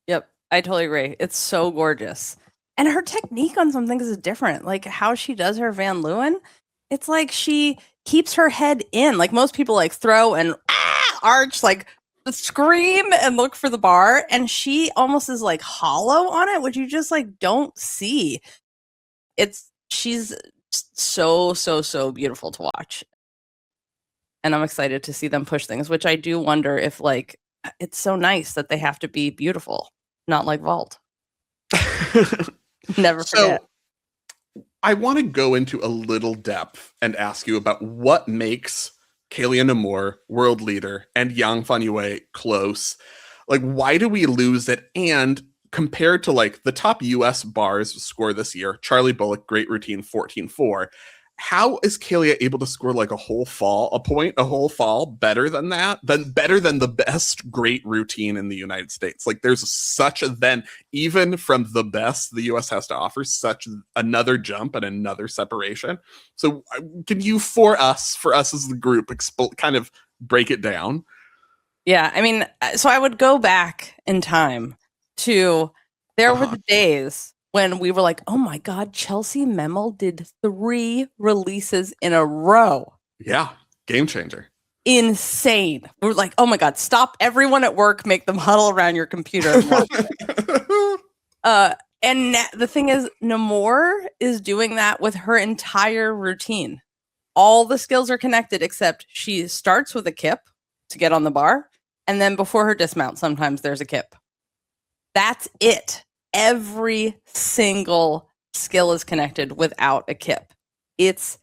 Yep, I totally agree. It's so gorgeous. And her technique on some things is different. Like how she does her Van Leeuwen, it's like she keeps her head in. Like most people like throw and arch, like scream and look for the bar. And she almost is like hollow on it, which you just like don't see. She's so beautiful to watch. And I'm excited to see them push things, which I do wonder if like, it's so nice that they have to be beautiful, not like vault. Never forget. So, I want to go into a little depth and ask you about what makes Kaylia Nemour, world leader, and Yang Fanyue close. Like, why do we lose it? And compared to like the top US bars score this year, Charlie Bullock, great routine, 14.4. How is Kaylia able to score like a whole fall better than that? Better than the best great routine in the United States? Like, there's such a then, even from the best the US has to offer, such another jump and another separation. So can you, for us as the group, kind of break it down? Yeah, I mean, so I would go back in time to, there were the days when we were like, oh my God, Chelsea Memel did 3 releases in a row. Yeah, game changer. Insane. We were like, oh my God, stop everyone at work, make them huddle around your computer. And the thing is, Nemour is doing that with her entire routine. All the skills are connected, except she starts with a kip to get on the bar. And then before her dismount, sometimes there's a kip. That's it. Every single skill is connected without a kip. It's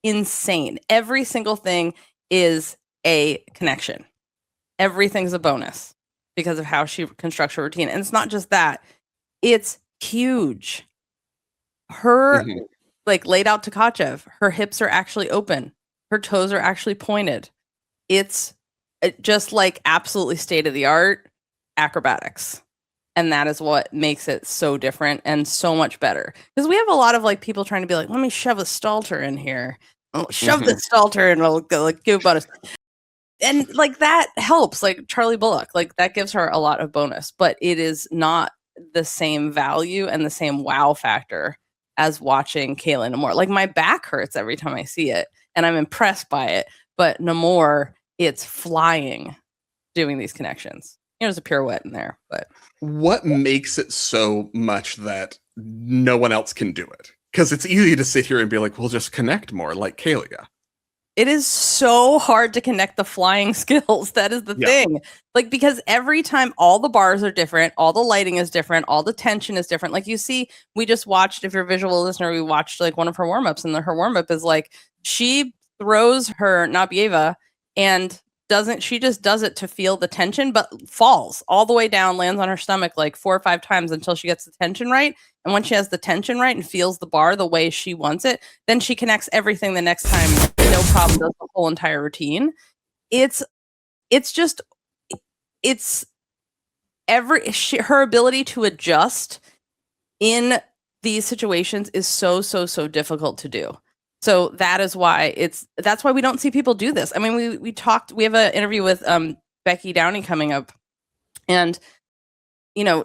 insane. Every single thing is a connection. Everything's a bonus because of how she constructs her routine. And it's not just that. It's huge. Her, like laid out Tkachev, her hips are actually open. Her toes are actually pointed. It's just like absolutely state-of-the-art acrobatics. And that is what makes it so different and so much better. Because we have a lot of like people trying to be like, let me shove a stalter in here. Oh, shove the stalter and it'll go, like give bonus. And like that helps, like Charlie Bullock, like that gives her a lot of bonus, but it is not the same value and the same wow factor as watching Kaylia Nemour. Like my back hurts every time I see it and I'm impressed by it. But Nemour, it's flying doing these connections. There's a pirouette in there, but what makes it so much that no one else can do it? Because it's easy to sit here and be like, we'll just connect more like Kaylia. It is so hard to connect the flying skills. That is the thing. Like, because every time all the bars are different, all the lighting is different, all the tension is different. Like you see, we just watched, if you're a visual listener, we watched like one of her warm-ups, and her warm-up is like, she throws her Nabieva and she just does it to feel the tension, but falls all the way down, lands on her stomach like 4 or 5 times until she gets the tension right. And once she has the tension right and feels the bar the way she wants it, then she connects everything the next time, no problem, does the whole entire routine. Her ability to adjust in these situations is so difficult to do. So that is why that's why we don't see people do this. I mean, we have an interview with Becky Downey coming up, and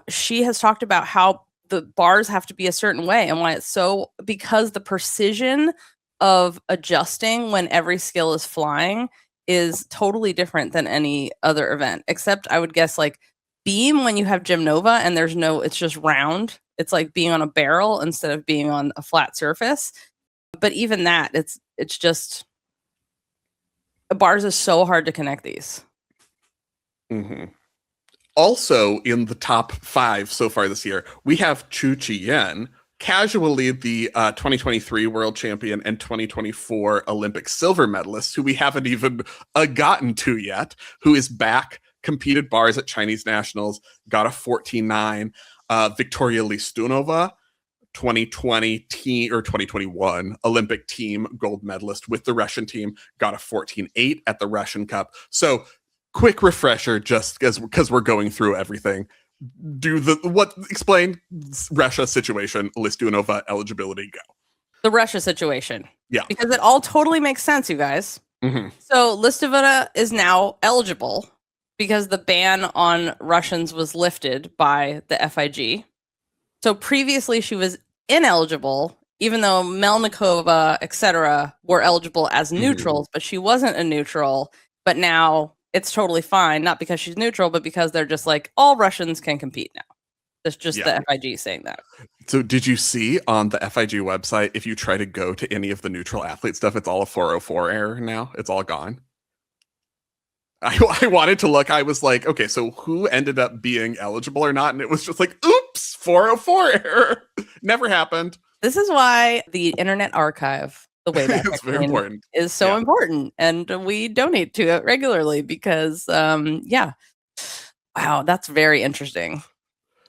she has talked about how the bars have to be a certain way and why it's so, because the precision of adjusting when every skill is flying is totally different than any other event, except I would guess like beam when you have Gym Nova and it's just round. It's like being on a barrel instead of being on a flat surface. But even that, it's just bars is so hard to connect these. Mm-hmm. Also in the top 5 so far this year, we have Chu Chi-yen, casually the 2023 world champion and 2024 Olympic silver medalist, who we haven't even gotten to yet, who is back, competed bars at Chinese Nationals, got a 14.9. Victoria Listunova, 2020 team or 2021 Olympic team gold medalist with the Russian team, got a 14.8 at the Russian Cup. So quick refresher, just because we're going through everything. Explain Russia situation, Listunova eligibility, go. The Russia situation. Yeah. Because it all totally makes sense, you guys. Mm-hmm. So Listunova is now eligible because the ban on Russians was lifted by the FIG. So previously she was ineligible, even though Melnikova, etc., were eligible as neutrals, but she wasn't a neutral. But now it's totally fine, not because she's neutral, but because they're just like, all Russians can compete now. It's just the FIG saying that. So did you see on the FIG website, if you try to go to any of the neutral athlete stuff, it's all a 404 error now? It's all gone. I wanted to look. I was like, okay, so who ended up being eligible or not? And it was just like, oops, 404 error. Never happened. This is why the Internet Archive, the way that it's very important, is so important, and we donate to it regularly because, wow, that's very interesting.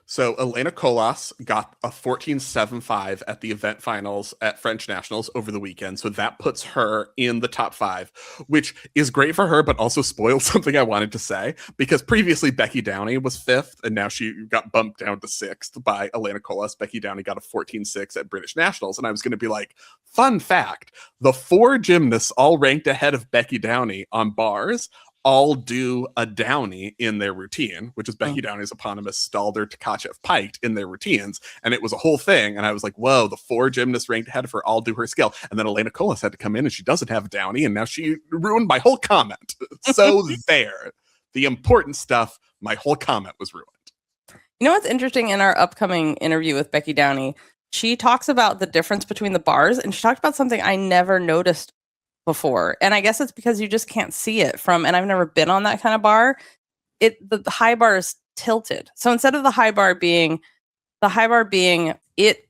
So Elena Colas got a 14.75 at the event finals at French Nationals over the weekend. So that puts her in the top 5, which is great for her, but also spoils something I wanted to say, because previously Becky Downey was 5th, and now she got bumped down to 6th by Elena Colas. Becky Downey got a 14.6 at British Nationals. And I was going to be like, fun fact, the 4 gymnasts all ranked ahead of Becky Downey on bars all do a Downey in their routine, which is Becky Downey's eponymous Stalder Tkachev piked in their routines. And it was a whole thing. And I was like, whoa, the 4 gymnasts ranked ahead of her all do her skill. And then Elena Colas had to come in and she doesn't have a Downey. And now she ruined my whole comment. So there, the important stuff, my whole comment was ruined. You know what's interesting in our upcoming interview with Becky Downey? She talks about the difference between the bars, and she talked about something I never noticed before, and I guess it's because you just can't see it from, and I've never been on that kind of bar. The high bar is tilted, so instead of the high bar being it,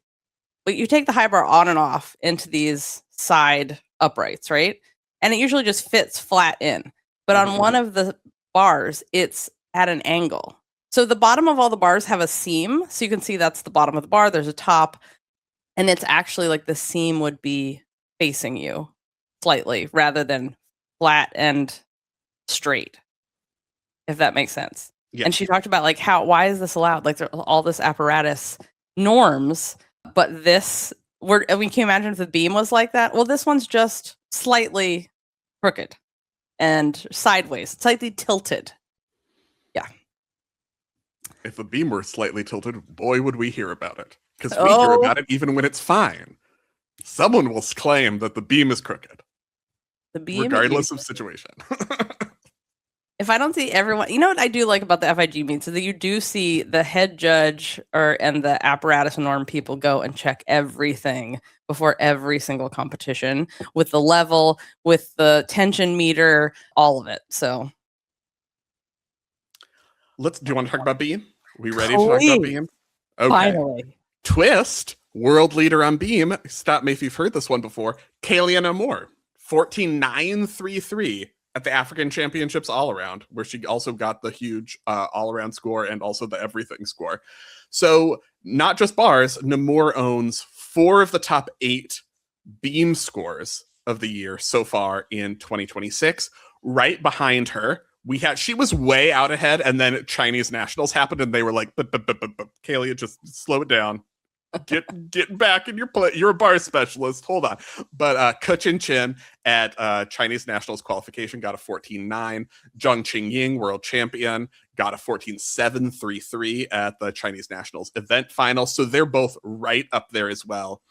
but you take the high bar on and off into these side uprights, right? And it usually just fits flat in, but on one of the bars it's at an angle. So the bottom of all the bars have a seam, so you can see that's the bottom of the bar. There's a top, and it's actually like the seam would be facing you slightly rather than flat and straight, if that makes sense. Yeah. And she talked about like why is this allowed? Like all this apparatus norms, but can you imagine if the beam was like that? Well, this one's just slightly crooked and sideways, slightly tilted. Yeah. If the beam were slightly tilted, boy, would we hear about it. Because we hear about it even when it's fine. Someone will claim that the beam is crooked. The beam, regardless of situation. If I don't see everyone, you know what I do like about the FIG meets is that you do see the head judge and the apparatus norm people go and check everything before every single competition with the level, with the tension meter, all of it. So do you want to talk about beam? Are we ready to talk about beam? Okay. Finally. Twist, world leader on beam. Stop me if you've heard this one before. Kaylia Nemour. 14.933 at the African Championships all-around, where she also got the huge all-around score and also the everything score. So not just bars, Nemour owns 4 of the top 8 beam scores of the year so far in 2026. Right behind her, she was way out ahead, and then Chinese Nationals happened, and they were like, Kaylia, just slow it down. Get back in your play. You're a bar specialist. Hold on. But Ke Chin at Chinese Nationals qualification got a 14.9. Zhang Qingying, world champion, got a 14.733 at the Chinese Nationals event final. So they're both right up there as well.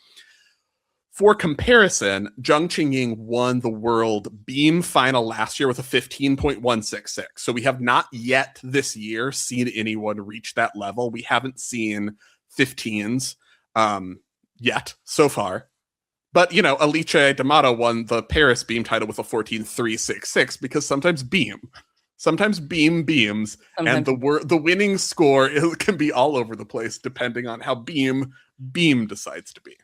For comparison, Zheng Qingying won the world beam final last year with a 15.166. So we have not yet this year seen anyone reach that level. We haven't seen 15s yet so far. But, you know, Alice D'Amato won the Paris beam title with a 14.366 because sometimes beams, and the winning score can be all over the place depending on how beam decides to be.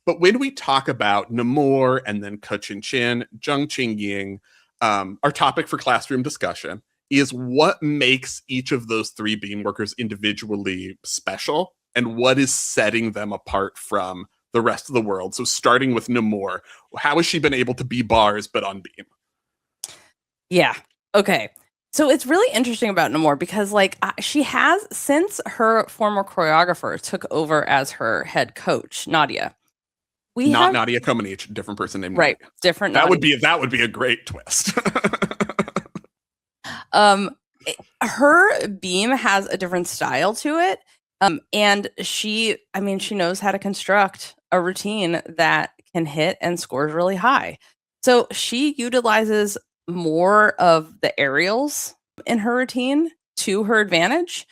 But when we talk about Nemour and then Ke Qinchin, Zheng Qingying, our topic for classroom discussion is what makes each of those three beam workers individually special and what is setting them apart from the rest of the world. So starting with Nemour, how has she been able to be bars but on beam? Yeah. Okay. So it's really interesting about Nemour because like she has, since her former choreographer took over as her head coach, Nadia. Nadia Comaneci, different person named right, Nadia. Different. That Nadia. would be a great twist. Her beam has a different style to it. And she knows how to construct a routine that can hit and scores really high. So she utilizes more of the aerials in her routine to her advantage.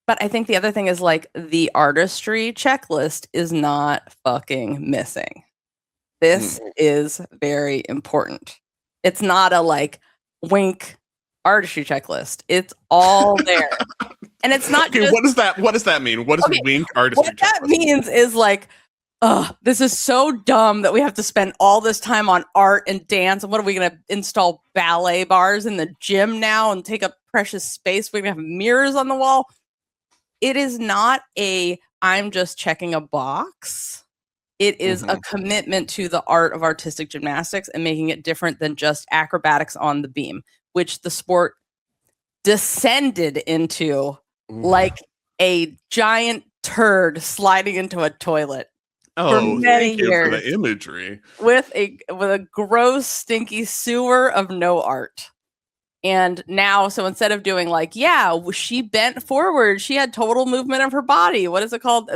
But I think the other thing is like the artistry checklist is not fucking missing. This is very important. It's not a like wink artistry checklist. It's all there. And it's not okay, just, what does that mean? What does wink artistry what that means is like, this is so dumb that we have to spend all this time on art and dance. And what are we going to install ballet bars in the gym now and take up precious space? We're going to have mirrors on the wall. It is not I'm just checking a box. It is a commitment to the art of artistic gymnastics and making it different than just acrobatics on the beam, which the sport descended into like a giant turd sliding into a toilet. For many years, for the imagery. With a gross, stinky sewer of no art. And now, so instead of doing like, she bent forward, she had total movement of her body. What is it called?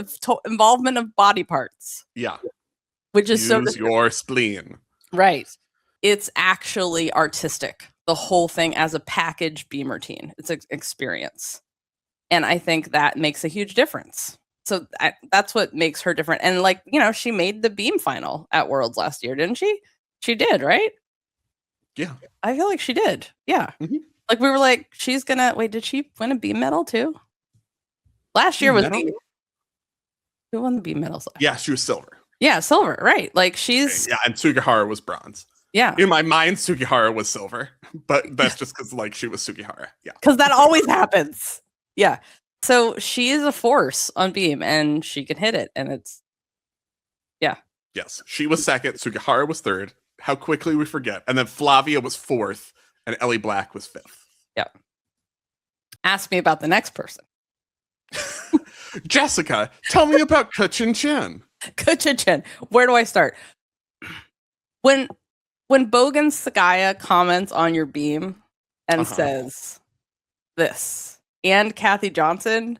Involvement of body parts. Yeah. Which is Use your spleen. Right. It's actually artistic. The whole thing as a package beam routine. It's an experience. And I think that makes a huge difference. So that's what makes her different. And like, you know, she made the beam final at Worlds last year, didn't she? She did, right? Yeah. I feel like she did. Yeah. Mm-hmm. Like we were like, she's gonna wait, did she win a beam medal too? Last year was beam. Who won the beam medals? Yeah, she was silver. Yeah, silver, right. Like she's and Sugihara was bronze. Yeah. In my mind, Sugihara was silver, but that's just because like she was Sugihara. Yeah. Because that always happens. Yeah. So she is a force on beam and she can hit it. And it's Yes. She was second, Sugihara was third. How quickly we forget. And then Flavia was fourth, and Ellie Black was fifth. Yeah. Ask me about the next person. Jessica, tell me about Ke Qinchin. Ke Qinchin. Where do I start? When Bogan Sagaya comments on your beam and says this, and Kathy Johnson,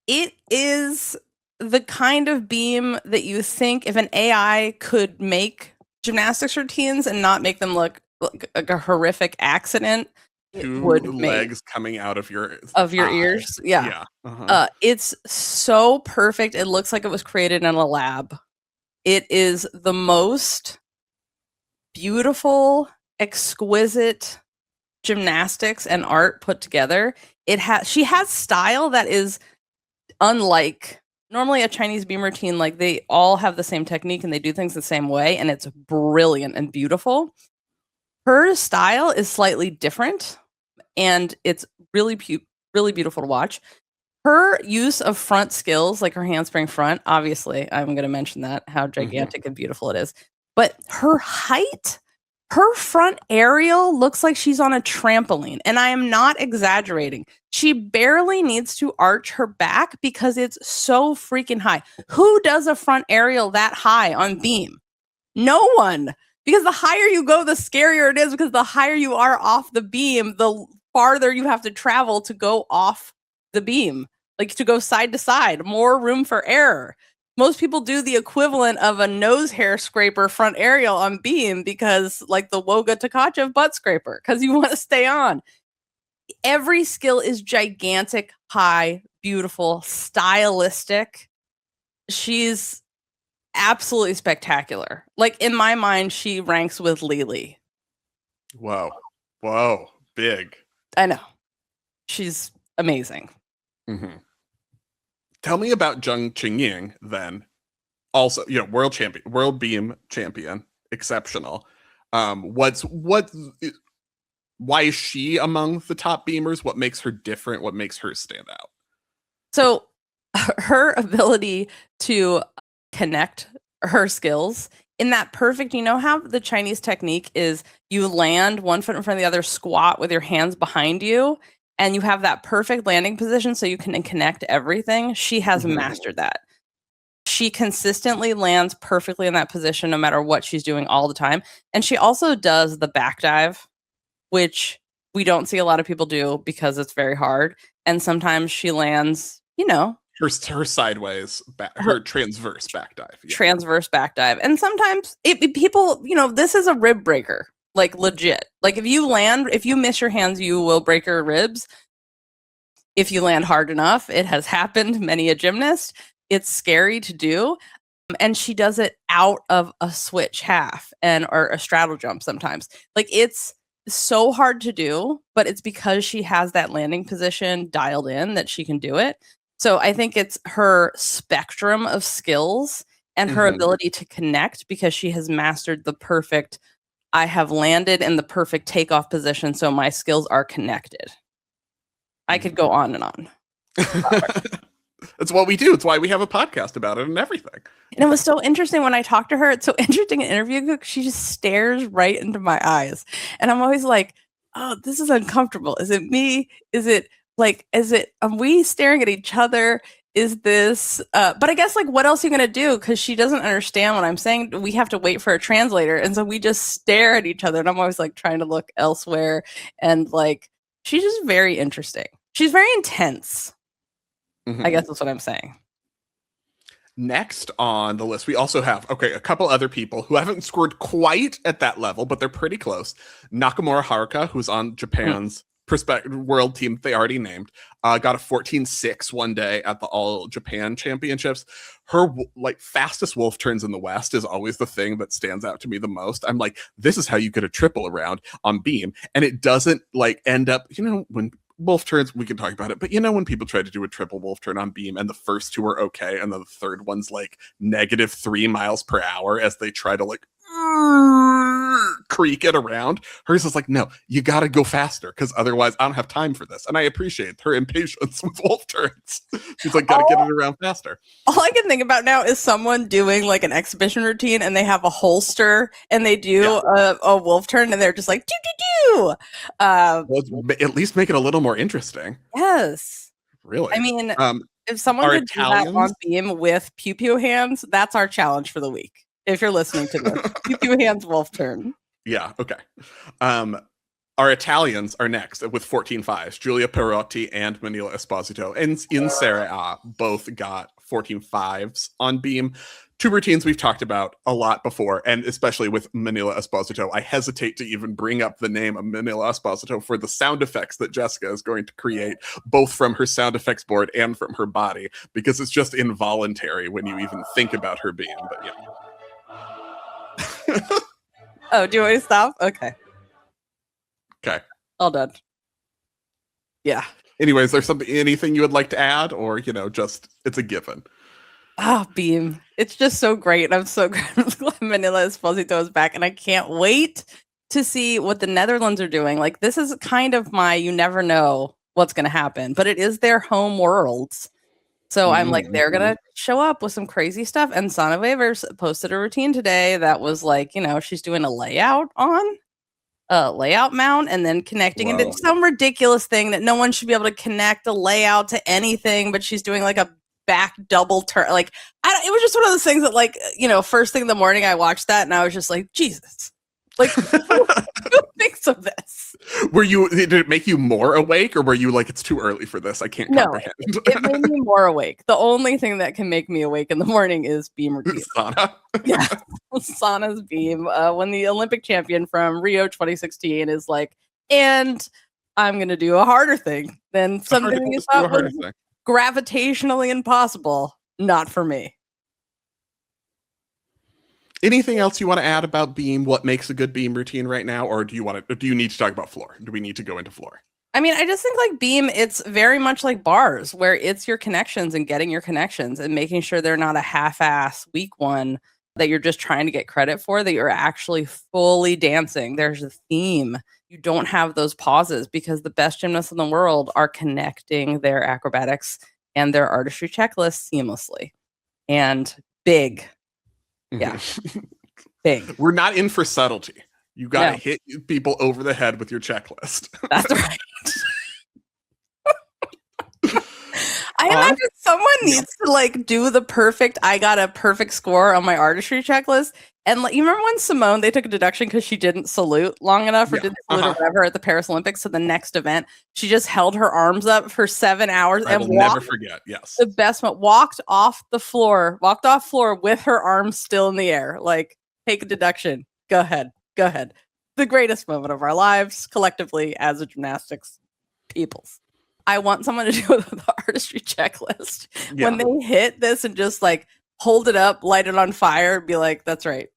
it is the kind of beam that you think if an AI could make gymnastics routines and not make them look like a horrific accident, Two would legs coming out of your ears. Yeah. It's so perfect. It looks like it was created in a lab. It is the most beautiful, exquisite gymnastics and art put together. She has style that is unlike normally a Chinese beam routine. Like they all have the same technique and they do things the same way, and it's brilliant and beautiful. Her style is slightly different, and it's really beautiful to watch. Her use of front skills, like her handspring front, obviously, I'm going to mention that, how gigantic and beautiful it is. But her height, her front aerial looks like she's on a trampoline. And I am not exaggerating. She barely needs to arch her back because it's so freaking high. Who does a front aerial that high on beam? No one. Because the higher you go, the scarier it is, because the higher you are off the beam, the farther you have to travel to go off the beam, like to go side to side, more room for error. Most people do the equivalent of a nose hair scraper front aerial on beam because like the Woga Takachev butt scraper, because you want to stay on. Every skill is gigantic, high, beautiful, stylistic. She's absolutely spectacular. Like in my mind, she ranks with Lili. Whoa, big. I know. She's amazing. Mm-hmm. Tell me about Zheng Qingying then. Also, world beam champion, exceptional. Why is she among the top beamers? What makes her different? What makes her stand out? So her ability to connect her skills in that perfect, you know how the Chinese technique is you land one foot in front of the other, squat with your hands behind you, and you have that perfect landing position so you can connect everything. She has mastered that. She consistently lands perfectly in that position no matter what she's doing all the time. And she also does the back dive, which we don't see a lot of people do because it's very hard. And sometimes she lands, her sideways, her transverse back dive. Yeah. Transverse back dive. And sometimes people, this is a rib breaker, like legit. Like if you miss your hands, you will break your ribs. If you land hard enough, it has happened, many a gymnast. It's scary to do. And she does it out of a switch half or a straddle jump sometimes. Like it's so hard to do, but it's because she has that landing position dialed in that she can do it. So I think it's her spectrum of skills and her ability to connect because she has mastered the perfect, I have landed in the perfect takeoff position, so my skills are connected. I could go on and on. That's what we do. It's why we have a podcast about it and everything. And it was so interesting when I talked to her. It's so interesting in interview because she just stares right into my eyes. And I'm always like, oh, this is uncomfortable. Is it me? Are we staring at each other? Is this, but I guess like, what else are you going to do? Because she doesn't understand what I'm saying. We have to wait for a translator. And so we just stare at each other. And I'm always like trying to look elsewhere. And like, she's just very interesting. She's very intense. I guess that's what I'm saying. Next on the list, we also have, a couple other people who haven't scored quite at that level, but they're pretty close. Nakamura Haruka, who's on Japan's world team they already named, got a 14.6 one day at the All Japan Championships. Her fastest wolf turns in the West is always the thing that stands out to me the most. I'm like, this is how you get a triple around on beam, and it doesn't end up, when wolf turns, we can talk about it, but when people try to do a triple wolf turn on beam and the first two are okay and then the third one's like -3 miles per hour as they try to creak it around, hers is like, no, you gotta go faster because otherwise I don't have time for this. And I appreciate her impatience with wolf turns. She's like, gotta get it around faster. All I can think about now is someone doing like an exhibition routine and they have a holster and they do a wolf turn and they're just like do. Well, at least make it a little more interesting. Yes, really. I mean, if someone could do that on beam with pew pew hands, that's our challenge for the week. If you're listening to this, pew pew hands wolf turn. Yeah. Okay. Our Italians are next with 14.5s. Giulia Perotti and Manila Esposito. And in Serie A, both got 14.5s on beam. Two routines we've talked about a lot before, and especially with Manila Esposito. I hesitate to even bring up the name of Manila Esposito for the sound effects that Jessica is going to create, both from her sound effects board and from her body, because it's just involuntary when you even think about her beam. But yeah. Oh, do you want me to stop? Okay. All done. Yeah. Anyways, there's anything you would like to add, or just it's a given? Beam. It's just so great. I'm so glad Manila Esposito is back, and I can't wait to see what the Netherlands are doing. Like, this is kind of you never know what's going to happen, but it is their home worlds. So I'm like, they're going to show up with some crazy stuff. And Sana Wavers posted a routine today that was like, she's doing a layout mount and then connecting into some ridiculous thing that no one should be able to connect a layout to anything, but she's doing like a back double turn. Like, it was just one of those things that first thing in the morning I watched that and I was just like, Jesus. Like, who thinks of this? Did it make you more awake, or were you like, it's too early for this? I can't comprehend. It made me more awake. The only thing that can make me awake in the morning is beam routine. Sauna. Yeah, sauna's beam. When the Olympic champion from Rio 2016 is like, and I'm going to do a harder thing than something you thought was gravitationally impossible. Not for me. Anything else you want to add about beam? What makes a good beam routine right now? Or do you need to talk about floor? Do we need to go into floor? I mean, I just think like beam, it's very much like bars where it's your connections and getting your connections and making sure they're not a half-ass weak one that you're just trying to get credit for, that you're actually fully dancing. There's a theme. You don't have those pauses because the best gymnasts in the world are connecting their acrobatics and their artistry checklists seamlessly. And big. Yeah. Big. We're not in for subtlety. You got to hit people over the head with your checklist. That's right. I imagine someone needs to like do the perfect, I got a perfect score on my artistry checklist. And like, you remember when Simone, they took a deduction because she didn't salute long enough or didn't salute or whatever at the Paris Olympics. So the next event, she just held her arms up for 7 hours I will never forget. Yes. The best one, walked off floor with her arms still in the air. Like, take a deduction. Go ahead. The greatest moment of our lives collectively as a gymnastics peoples. I want someone to do the artistry checklist when they hit this and just like hold it up, light it on fire, and be like, that's right.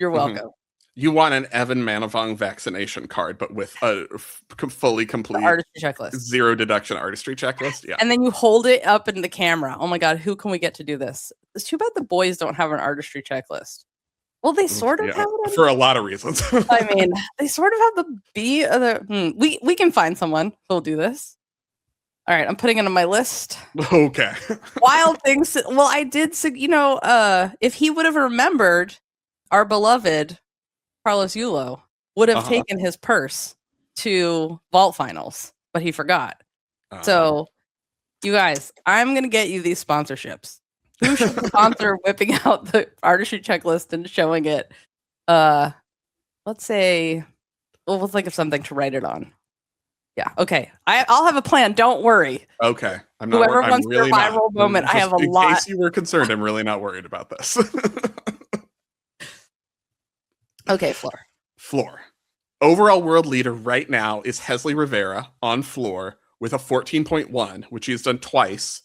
You're welcome. You want an Evan Manavong vaccination card, but with a fully complete artistry checklist, 0 deduction artistry checklist. Yeah. And then you hold it up in the camera. Oh my God, who can we get to do this? It's too bad the boys don't have an artistry checklist. Well, they sort of have it for a lot of reasons. I mean, they sort of have the B. We can find someone who'll do this. All right, I'm putting it on my list. Okay. Wild things. Well, I did. If he would have remembered, our beloved Carlos Yulo would have taken his purse to vault finals, but he forgot. So, you guys, I'm gonna get you these sponsorships. Who should sponsor whipping out the artistry checklist and showing it? Let's say, we'll think of something to write it on. Yeah. Okay. I'll have a plan. Don't worry. Okay. Whoever wants their viral moment, I have a lot. In case you were concerned, I'm really not worried about this. Okay, floor. Overall world leader right now is Hezly Rivera on floor with a 14.1, which he's done twice.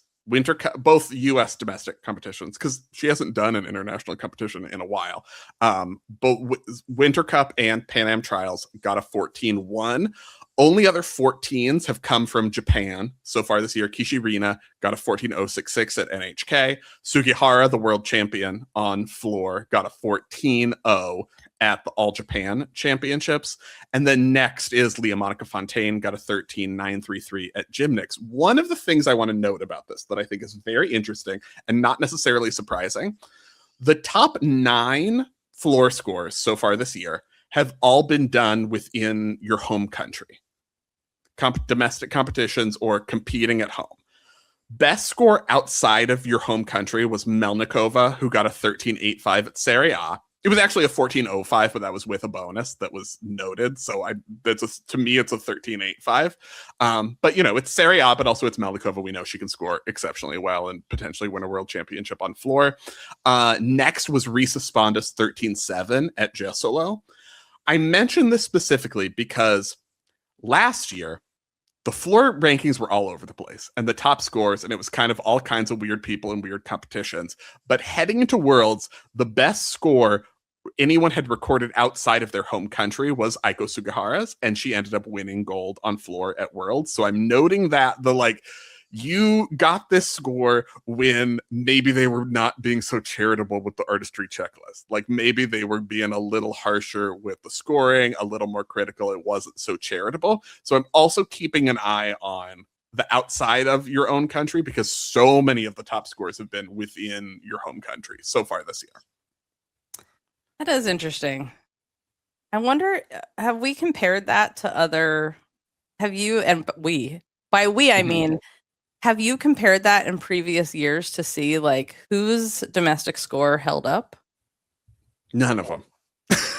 Both U.S. domestic competitions, because she hasn't done an international competition in a while. Both Winter Cup and Pan Am Trials got a 14.1. Only other 14s have come from Japan so far this year. Kishi Rina got a 14.066 at NHK. Sugihara, the world champion on floor, got a 14.0 at the All Japan Championships. And then next is Leah Monica Fontaine, got a 13.933 at Gymnastics. One of the things I want to note about this that I think is very interesting and not necessarily surprising, the top 9 floor scores so far this year have all been done within your home country. Domestic competitions or competing at home. Best score outside of your home country was Melnikova, who got a 13.85 at Serie A. It was actually a 14.05, but that was with a bonus that was noted. So to me, it's a 13.85. But it's Serie A, but also it's Melnikova. We know she can score exceptionally well and potentially win a world championship on floor. Next was Risa Sponda's 13.7 at Jesolo. I mentioned this specifically because last year, the floor rankings were all over the place and the top scores, and it was kind of all kinds of weird people and weird competitions. But heading into Worlds, the best score anyone had recorded outside of their home country was Aiko Sugihara's, and she ended up winning gold on floor at Worlds. So I'm noting that you got this score when maybe they were not being so charitable with the artistry checklist. Like maybe they were being a little harsher with the scoring, a little more critical. It wasn't so charitable. So I'm also keeping an eye on the outside of your own country because so many of the top scores have been within your home country so far this year. That is interesting. I wonder, have we compared that to other, by we, I mean, have you compared that in previous years to see like whose domestic score held up? None of them.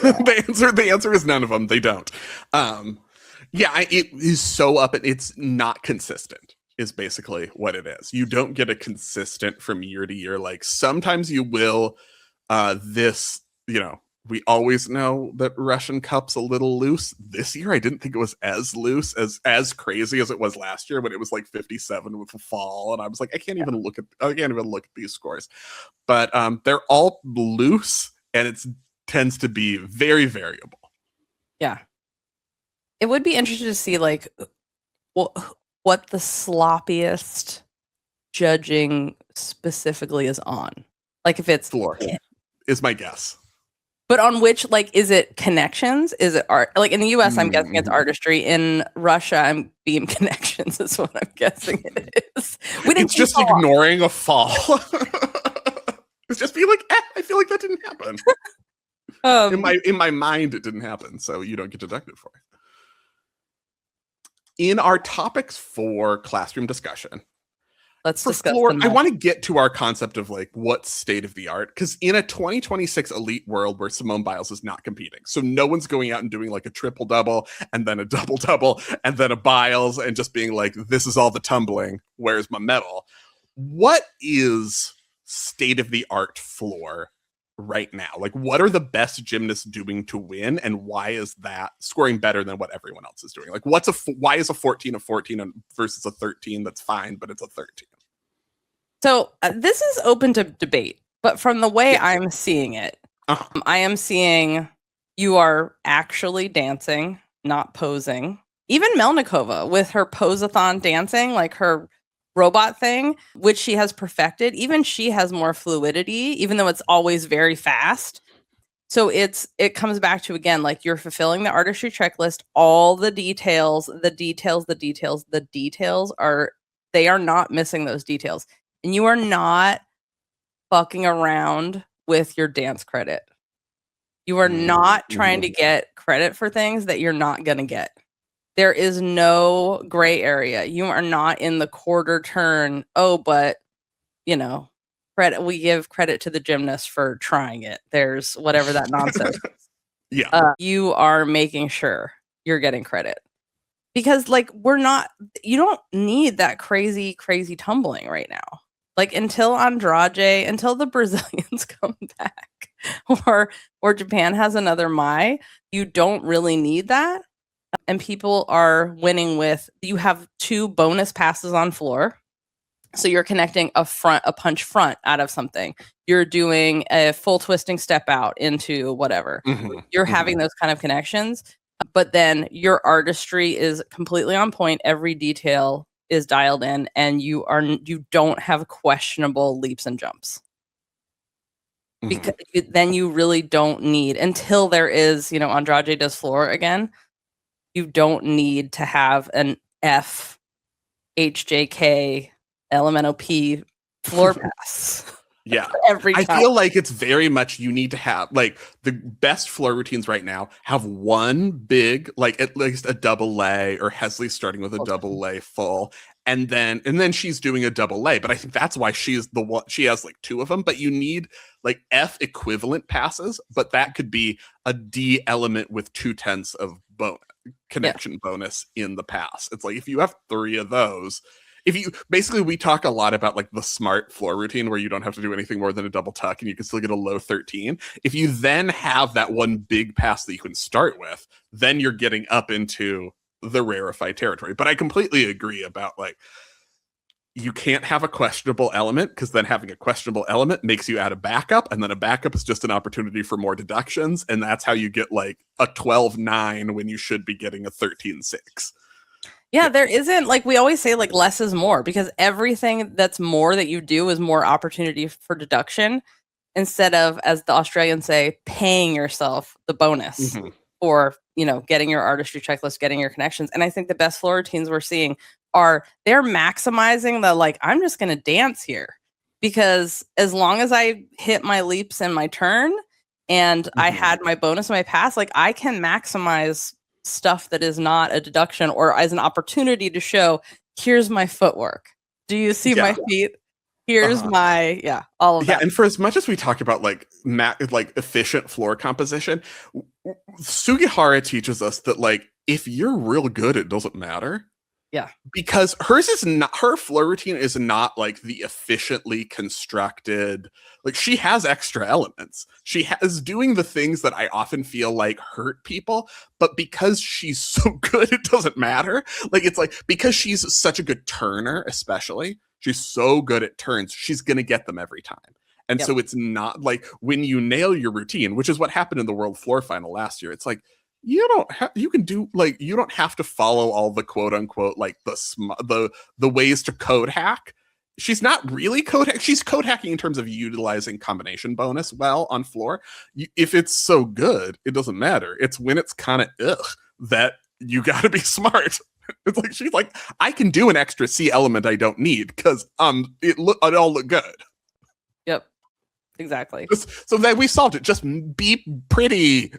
The answer is none of them. They don't. It is so up and it's not consistent is basically what it is. You don't get a consistent from year to year. Like sometimes you will, we always know that Russian Cup's a little loose. This year, I didn't think it was as loose, as crazy as it was last year when it was like 57 with the fall. And I was like, I can't even look at these scores. But they're all loose and it tends to be very variable. Yeah. It would be interesting to see like what the sloppiest judging specifically is on. Like if it's floor is my guess. But on which, like, is it connections? Is it art? Like in the US, I'm guessing it's artistry. In Russia, I'm beam connections is what I'm guessing it is. It's just ignoring a fall. It's just being like, I feel like that didn't happen. In my mind, it didn't happen, so you don't get deducted for it. In our topics for classroom discussion, let's discuss I want to get to our concept of like what's state of the art, because in a 2026 elite world where Simone Biles is not competing, so no one's going out and doing like a triple double and then a double double and then a Biles and just being like, this is all the tumbling, where's my medal? What is state of the art floor right now? Like, what are the best gymnasts doing to win, and why is that scoring better than what everyone else is doing? Like, why is a 14 a 14 versus a 13 that's fine, but it's a 13? So this is open to debate, but from the way I'm seeing it, I am seeing you are actually dancing, not posing. Even Melnikova with her posathon dancing, like her robot thing, which she has perfected, even she has more fluidity, even though it's always very fast. So it comes back to, again, like you're fulfilling the artistry checklist, all the details they are not missing those details. And you are not fucking around with your dance credit. You are not trying to get credit for things that you're not going to get. There is no gray area. You are not in the quarter turn. Oh, but credit. We give credit to the gymnast for trying it. There's whatever that nonsense is. Yeah. You are making sure you're getting credit because like you don't need that crazy tumbling right now. Like until the Brazilians come back or Japan has another Mai, you don't really need that. And people are winning with, you have 2 bonus passes on floor. So you're connecting a punch front out of something. You're doing a full twisting step out into whatever. You're having those kind of connections, but then your artistry is completely on point. Every detail is dialed in, and you don't have questionable leaps and jumps. Because then you really don't need, until there is, Andrade does floor again, you don't need to have an F, HJK, LMNOP floor pass. Yeah. Every time. I feel like it's very much you need to have, like, the best floor routines right now have one big, like at least a double lay, or Hezly starting with a double lay full, and then she's doing a double lay. But I think that's why she's the one, she has like 2 of them, but you need like F equivalent passes, but that could be a D element with 2/10 of connection bonus in the pass. It's like if you have 3 of those, we talk a lot about like the smart floor routine where you don't have to do anything more than a double tuck and you can still get a low 13. If you then have that one big pass that you can start with, then you're getting up into the rarefied territory. But I completely agree about like, you can't have a questionable element, because then having a questionable element makes you add a backup, and then a backup is just an opportunity for more deductions, and that's how you get like a 12-9 when you should be getting a 13-6. Yeah, there isn't, like we always say, like less is more, because everything that's more that you do is more opportunity for deduction, instead of, as the Australians say, paying yourself the bonus for, getting your artistry checklist, getting your connections. And I think the best floor routines we're seeing they're maximizing the, like, I'm just going to dance here, because as long as I hit my leaps and my turn and I had my bonus and my pass, like I can maximize stuff that is not a deduction or as an opportunity to show, here's my footwork. Do you see my feet? Here's my all of that. And for as much as we talk about like efficient floor composition, Sugihara teaches us that like if you're real good, it doesn't matter. Yeah. Because her floor routine is not like the efficiently constructed, like she has extra elements. She is doing the things that I often feel like hurt people, but because she's so good, it doesn't matter. Like it's like, because she's such a good turner, especially, she's so good at turns, she's going to get them every time. And so it's not like when you nail your routine, which is what happened in the World Floor Final last year. It's like, you don't have to follow all the quote unquote like the ways to code hack. She's not really code hack. She's code hacking in terms of utilizing combination bonus well on floor. If it's so good, it doesn't matter. It's when it's kind of that you got to be smart. It's like she's like, I can do an extra C element I don't need because it all look good. Yep. Exactly. So that we solved it. Just be pretty,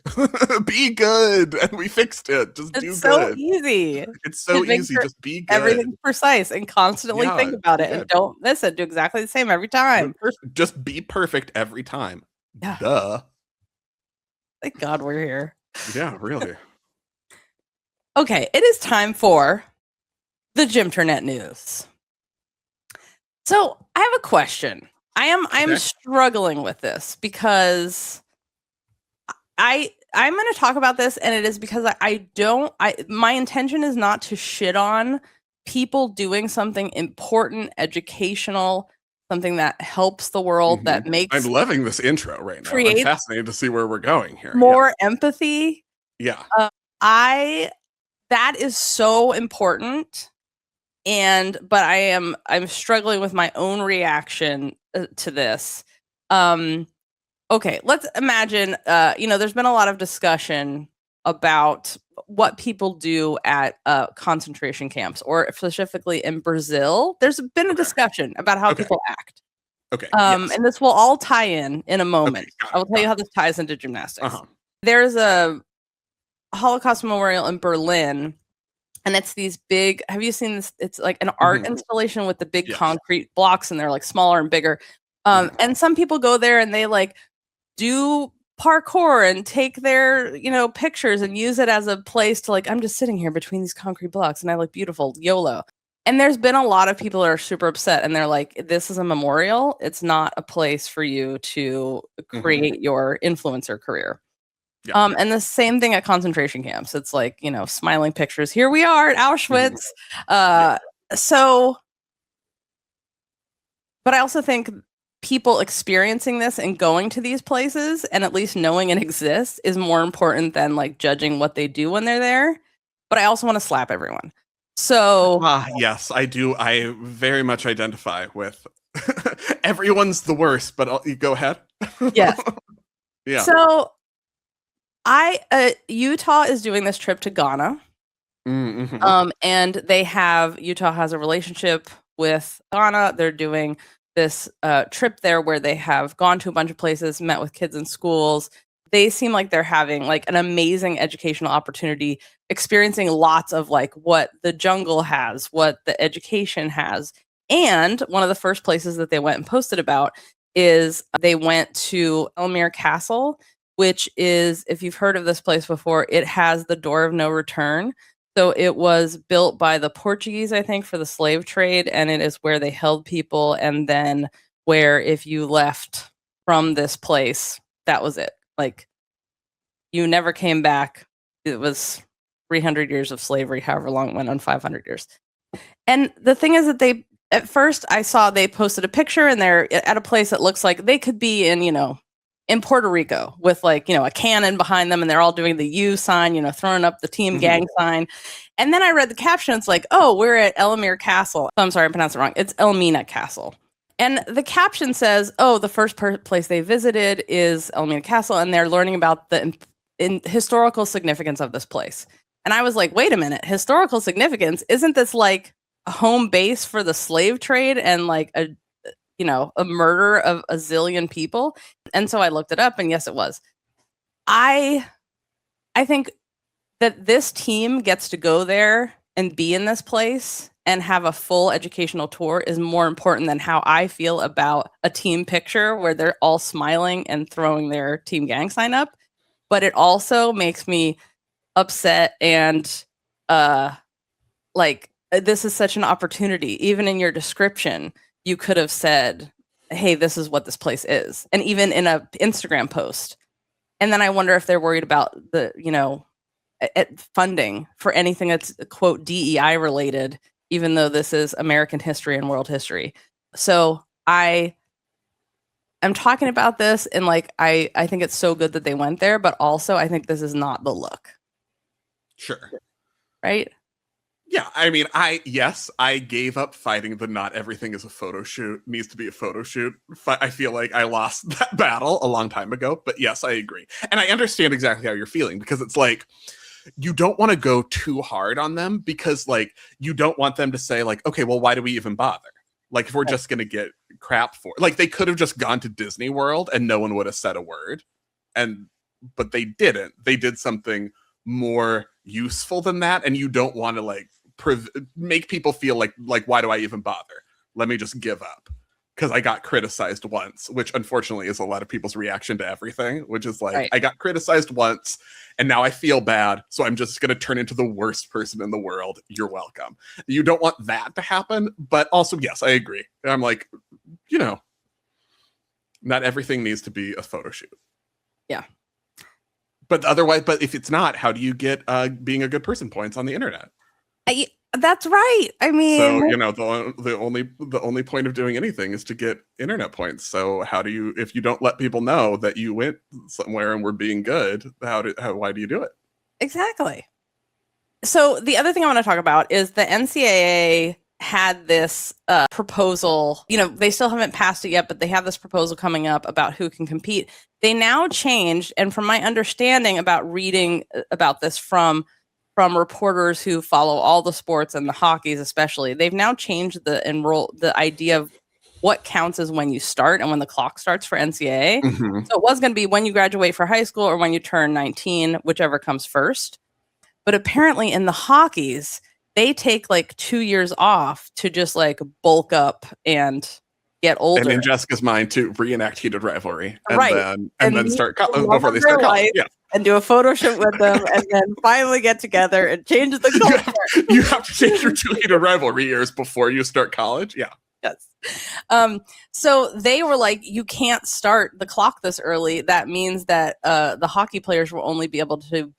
be good, and we fixed it. Just do good. It's so easy. It's so easy. Just be good. Everything's precise and constantly think about it and don't miss it. Do exactly the same every time. Just be perfect every time. Yeah. Duh. Thank God we're here. Yeah, really. Okay, it is time for the Gymternet news. So I have a question. I am struggling with this because I'm going to talk about this, and it is because my intention is not to shit on people doing something important, educational, something that helps the world, that makes. I'm loving this intro right now. I'm fascinated to see where we're going here. More empathy. Yeah. That is so important. But I'm struggling with my own reaction to this. Okay, let's imagine, there's been a lot of discussion about what people do at concentration camps, or specifically in Brazil. There's been a discussion about how people act. Okay. And this will all tie in a moment. Okay, I will tell you how this ties into gymnastics. There's a Holocaust memorial in Berlin. And it's these big, have you seen this? It's like an art installation with the big concrete blocks, and they're like smaller and bigger. And some people go there and they like do parkour and take their, pictures and use it as a place to like, I'm just sitting here between these concrete blocks and I look beautiful, YOLO. And there's been a lot of people that are super upset, and they're like, this is a memorial. It's not a place for you to create your influencer career. Yeah. And the same thing at concentration camps. It's like, smiling pictures. Here we are at Auschwitz. So, but I also think people experiencing this and going to these places and at least knowing it exists is more important than like judging what they do when they're there. But I also want to slap everyone. So yes, I do. I very much identify with everyone's the worst, but go ahead. Yes. Yeah. So Utah is doing this trip to Ghana. And Utah has a relationship with Ghana. They're doing this trip there where they have gone to a bunch of places, met with kids in schools. They seem like they're having like an amazing educational opportunity, experiencing lots of like what the jungle has, what the education has. And one of the first places that they went and posted about is they went to Elmere Castle, which is, if you've heard of this place before, it has the door of no return. So it was built by the Portuguese, I think, for the slave trade, and it is where they held people, and then where if you left from this place, that was it. Like, you never came back. It was 300 years of slavery, however long it went on, 500 years. And the thing is that at first I saw they posted a picture, and they're at a place that looks like they could be in Puerto Rico with like, a cannon behind them, and they're all doing the U sign, throwing up the team gang sign. And then I read the caption. It's like, oh, we're at Elmere Castle. I'm sorry, I pronounced it wrong. It's Elmina Castle. And the caption says, oh, the first place they visited is Elmina Castle, and they're learning about the historical significance of this place. And I was like, wait a minute, historical significance? Isn't this like a home base for the slave trade and like a murder of a zillion people? And so I looked it up, and yes, it was. I think that this team gets to go there and be in this place and have a full educational tour is more important than how I feel about a team picture where they're all smiling and throwing their team gang sign up. But it also makes me upset and like, this is such an opportunity. Even in your description, you could have said, hey, this is what this place is. And even in a Instagram post. And then I wonder if they're worried about the, funding for anything that's quote DEI related, even though this is American history and world history. So I'm talking about this and like I think it's so good that they went there, but also I think this is not the look. Sure. Right? Yeah, I mean, I gave up fighting the not everything is a photo shoot needs to be a photo shoot. I feel like I lost that battle a long time ago, but yes, I agree. And I understand exactly how you're feeling because it's like, you don't want to go too hard on them because like, you don't want them to say like, okay, well, why do we even bother? Like if we're just going to get crap for it. Like they could have just gone to Disney World and no one would have said a word. But they didn't. They did something more useful than that. And you don't want to like, make people feel like why do I even bother? Let me just give up because I got criticized once, which unfortunately is a lot of people's reaction to everything, which is like, right. I got criticized once and now I feel bad, so I'm just going to turn into the worst person in the world. You're welcome. You don't want that to happen, but also, yes, I agree. I'm like, not everything needs to be a photo shoot. Yeah. But otherwise, if it's not, how do you get being a good person points on the internet? That's right. I mean, so the only point of doing anything is to get internet points. So how do you, if you don't let people know that you went somewhere and were being good, why do you do it? Exactly. So the other thing I want to talk about is the NCAA had this proposal. They still haven't passed it yet, but they have this proposal coming up about who can compete. They now changed, and from my understanding about reading about this from reporters who follow all the sports and the hockeys especially, they've now changed the idea of what counts as when you start and when the clock starts for NCAA. Mm-hmm. So it was going to be when you graduate for high school or when you turn 19, whichever comes first. But apparently in the hockeys, they take like 2 years off to just like bulk up and get older. And in Jessica's mind to reenact heated rivalry. And right. then start before they start college. Yeah. And do a photo shoot with them and then finally get together and change the culture. You have to change your 2 heated rivalry years before you start college. Yeah. Yes. So they were like, you can't start the clock this early. That means that the hockey players will only be able to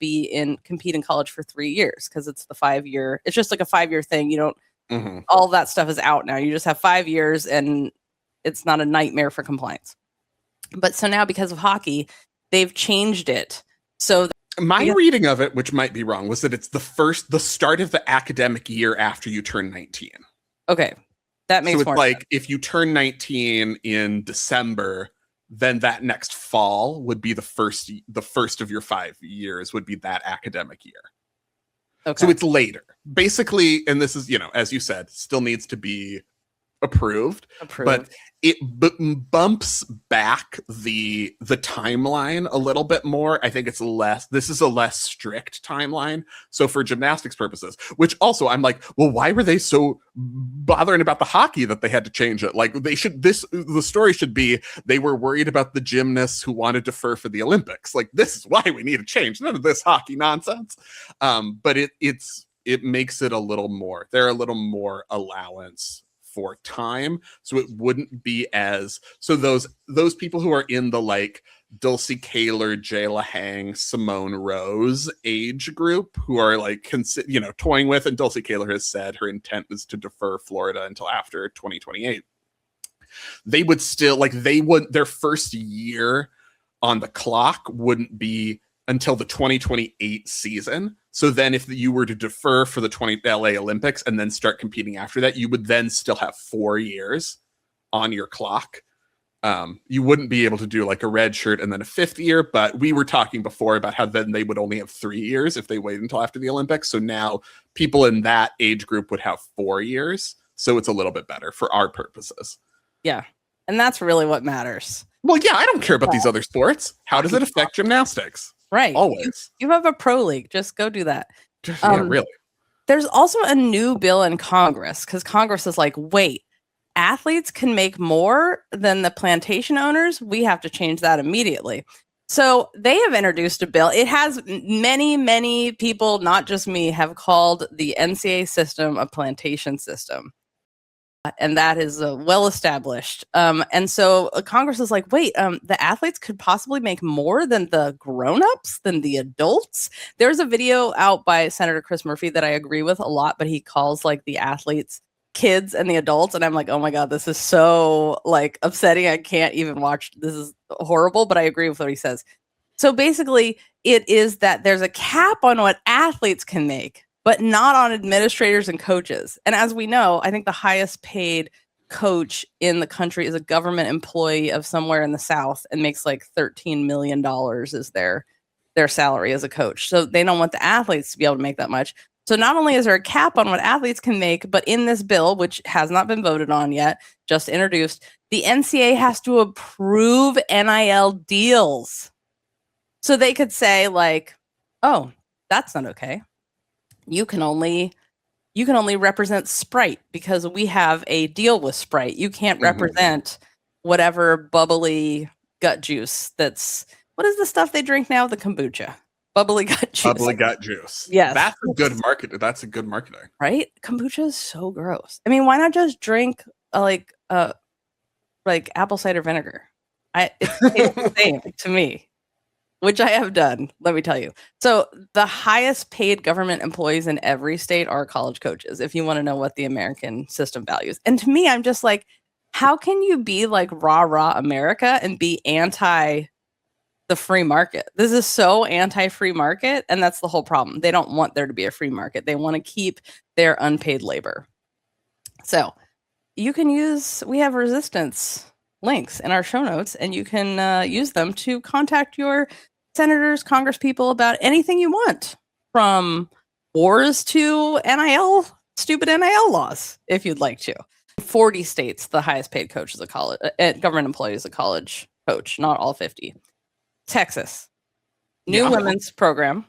compete in college for 3 years because it's the 5 year. It's just like a 5 year thing. You don't, all that stuff is out now. You just have 5 years and it's not a nightmare for compliance. But so now because of hockey, they've changed it. So my reading of it, which might be wrong, was that it's the start of the academic year after you turn 19. Okay. That makes so it's more like sense. If you turn 19 in December, then that next fall would be the first of your 5 years would be that academic year. Okay. So it's later. Basically, and this is, as you said, still needs to be approved. But it bumps back the timeline a little bit more. I think this is a less strict timeline. So for gymnastics purposes, which also I'm like, well, why were they so bothering about the hockey that they had to change it? Like the story should be they were worried about the gymnasts who wanted to defer for the Olympics. Like this is why we need a change. None of this hockey nonsense. But it makes it a little more, there are a little more allowance for time, so it wouldn't be so those people who are in the like Dulcie Kaler, Jayla Hang, Simone Rose age group who are like toying with, and Dulcie Kaler has said her intent is to defer Florida until after 2028. They would still their first year on the clock wouldn't be until the 2028 season. So then if you were to defer for the LA Olympics and then start competing after that, you would then still have 4 years on your clock. You wouldn't be able to do like a red shirt and then a 5th year, but we were talking before about how then they would only have 3 years if they waited until after the Olympics. So now people in that age group would have 4 years. So it's a little bit better for our purposes. Yeah. And that's really what matters. Well, yeah, I don't care about these other sports. How does it affect gymnastics? Right. Always. You have a pro league. Just go do that. Yeah, really. there's also a new bill in Congress because Congress is like, wait, athletes can make more than the plantation owners. We have to change that immediately. So they have introduced a bill. It has many, many people, not just me, have called the NCAA system a plantation system. And that is well established. And so Congress is like, wait, the athletes could possibly make more than the grown-ups, than the adults. There's a video out by Senator Chris Murphy that I agree with a lot, but he calls like the athletes kids and the adults. And I'm like, oh my God, this is so like upsetting. I can't even watch. This is horrible, but I agree with what he says. So basically, it is that there's a cap on what athletes can make, but not on administrators and coaches. And as we know, I think the highest paid coach in the country is a government employee of somewhere in the South and makes like $13 million is their salary as a coach. So they don't want the athletes to be able to make that much. So not only is there a cap on what athletes can make, but in this bill, which has not been voted on yet, just introduced, the NCAA has to approve NIL deals. So they could say like, oh, that's not okay. You can only represent Sprite because we have a deal with Sprite. You can't represent whatever bubbly gut juice that's, what is the stuff they drink now? The kombucha. Bubbly gut juice. Bubbly gut juice. Yes. That's a good market. That's a good marketing. Right? Kombucha is so gross. I mean, why not just drink like apple cider vinegar? It's the same to me, which I have done, let me tell you. So the highest paid government employees in every state are college coaches, if you want to know what the American system values. And to me, I'm just like, how can you be like rah America and be anti the free market? This is so anti-free market, and that's the whole problem. They don't want there to be a free market. They want to keep their unpaid labor. So you can we have resistance links in our show notes, and you can use them to contact your senators, congresspeople about anything you want, from wars to NIL, stupid NIL laws, if you'd like to. 40 states, the highest paid coach is a college government employee is a college coach, not all 50. Texas, new women's program,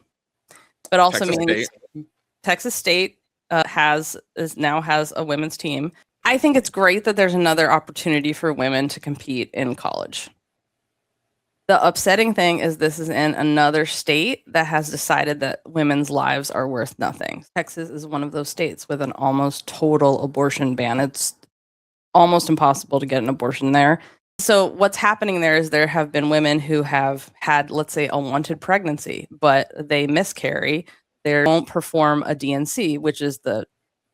but also means Texas State now has a women's team. I think it's great that there's another opportunity for women to compete in college. The upsetting thing is this is in another state that has decided that women's lives are worth nothing. Texas is one of those states with an almost total abortion ban. It's almost impossible to get an abortion there. So what's happening there is there have been women who have had, let's say, a wanted pregnancy, but they miscarry. They won't perform a DNC, which is the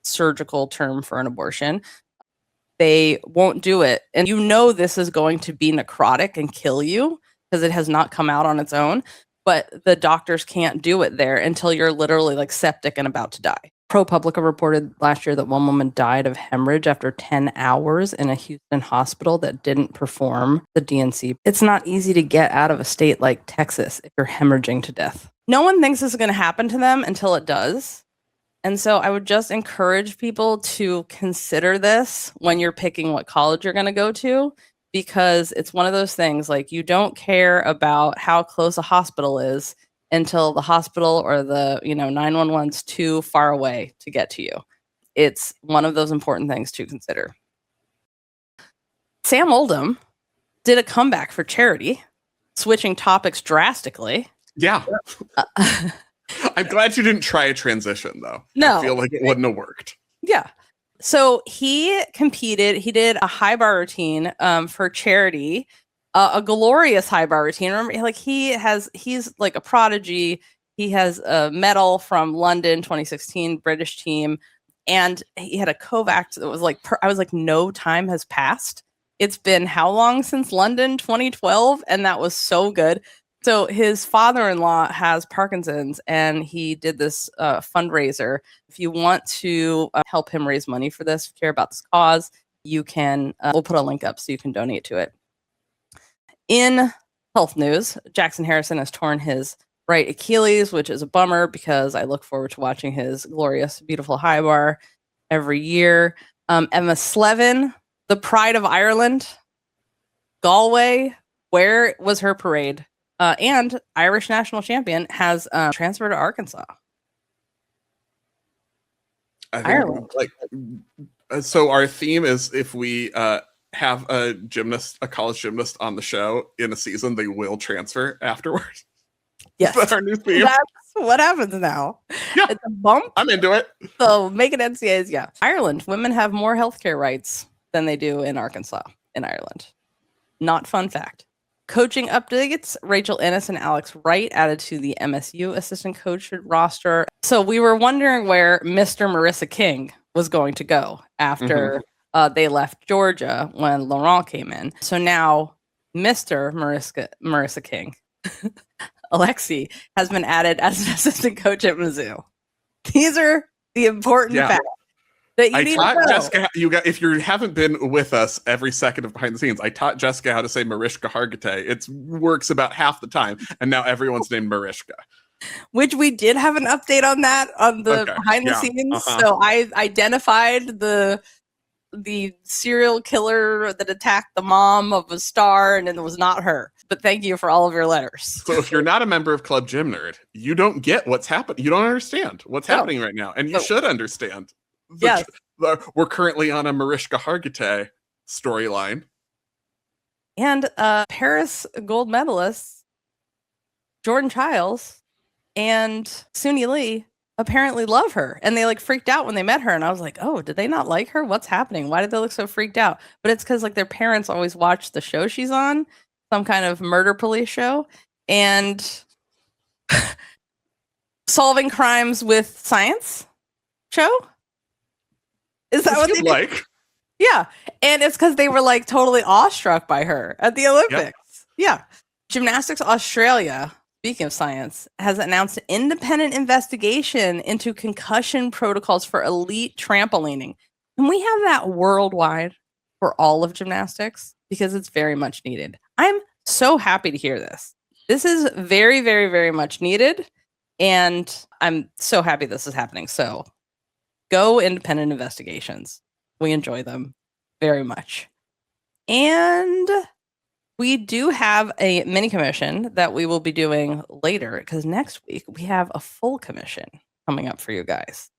surgical term for an abortion. They won't do it. And you know this is going to be necrotic and kill you because it has not come out on its own. But the doctors can't do it there until you're literally like septic and about to die. ProPublica reported last year that one woman died of hemorrhage after 10 hours in a Houston hospital that didn't perform the DNC. It's not easy to get out of a state like Texas if you're hemorrhaging to death. No one thinks this is going to happen to them until it does. And so I would just encourage people to consider this when you're picking what college you're going to go to, because it's one of those things like you don't care about how close a hospital is until the hospital or the 911's too far away to get to you. It's one of those important things to consider. Sam Oldham did a comeback for charity, switching topics drastically. Yeah. I'm glad you didn't try a transition, though. No. I feel like it wouldn't have worked. Yeah. So he competed. He did a high bar routine for charity. A glorious high bar routine. Remember, like he's like a prodigy. He has a medal from London 2016 British team, and he had a Kovacs that was like I was like, no time has passed. It's been how long since London? 2012, and that was so good. So his father-in-law has Parkinson's, and he did this fundraiser. If you want to help him raise money for this, care about this cause, you can. We'll put a link up so you can donate to it. In health news, Jackson Harrison has torn his right Achilles, which is a bummer because I look forward to watching his glorious, beautiful high bar every year. Emma Slevin, the pride of Ireland, Galway, where was her parade? And Irish national champion has transferred to Arkansas. I think, Ireland. like, so our theme is if we have a college gymnast on the show in a season, they will transfer afterwards. Yes. Is that our new theme? That's what happens now. Yeah. It's a bump. I'm into it. So make it NCAAs, yeah. Ireland, women have more healthcare rights than they do in Arkansas, in Ireland. Not fun fact. Coaching updates, Rachel Ennis and Alex Wright added to the MSU assistant coach roster. So we were wondering where Mr. Marissa King was going to go after they left Georgia when Laurent came in. So now Mr. Marissa King, Alexi, has been added as an assistant coach at Mizzou. These are the important facts. I taught Jessica, if you haven't been with us every second of behind the scenes, I taught Jessica how to say Mariska Hargitay. It works about half the time, and now everyone's named Mariska. Which we did have an update on that on the behind the scenes. So I identified the serial killer that attacked the mom of a star, and it was not her. But thank you for all of your letters. So if you're not a member of Club Gym Nerd, you don't get what's happening. You don't understand what's happening right now, and you should understand. Yes. We're currently on a Mariska Hargitay storyline. And Paris gold medalists, Jordan Childs and Suni Lee, apparently love her. And they like freaked out when they met her. And I was like, oh, did they not like her? What's happening? Why did they look so freaked out? But it's because like their parents always watch the show she's on, some kind of murder police show. And solving crimes with science show. Is that what they like? Yeah. And it's because they were like totally awestruck by her at the Olympics. Yeah. Gymnastics Australia, speaking of science, has announced an independent investigation into concussion protocols for elite trampolining. Can we have that worldwide for all of gymnastics? Because it's very much needed. I'm so happy to hear this. This is very, very, very much needed. And I'm so happy this is happening. So go independent investigations. We enjoy them very much. And we do have a mini commission that we will be doing later because next week we have a full commission coming up for you guys.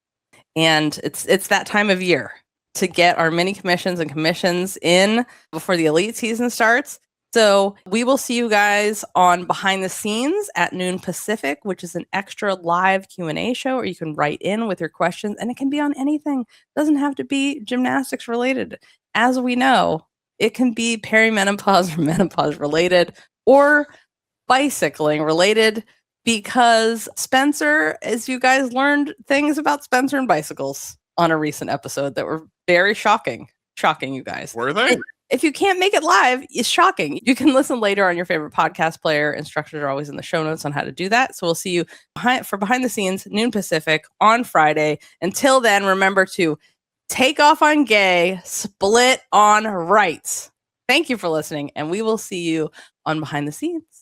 And it's that time of year to get our mini commissions and commissions in before the elite season starts. So we will see you guys on Behind the Scenes at noon Pacific, which is an extra live Q&A show where you can write in with your questions, and it can be on anything. It doesn't have to be gymnastics related. As we know, it can be perimenopause or menopause related or bicycling related because Spencer, as you guys learned things about Spencer and bicycles on a recent episode that were very shocking, you guys. Were they? If you can't make it live, it's shocking. You can listen later on your favorite podcast player. Instructions are always in the show notes on how to do that. So we'll see you for Behind the Scenes, noon Pacific on Friday. Until then, remember to take off on gay, split on rights. Thank you for listening, and we will see you on Behind the Scenes.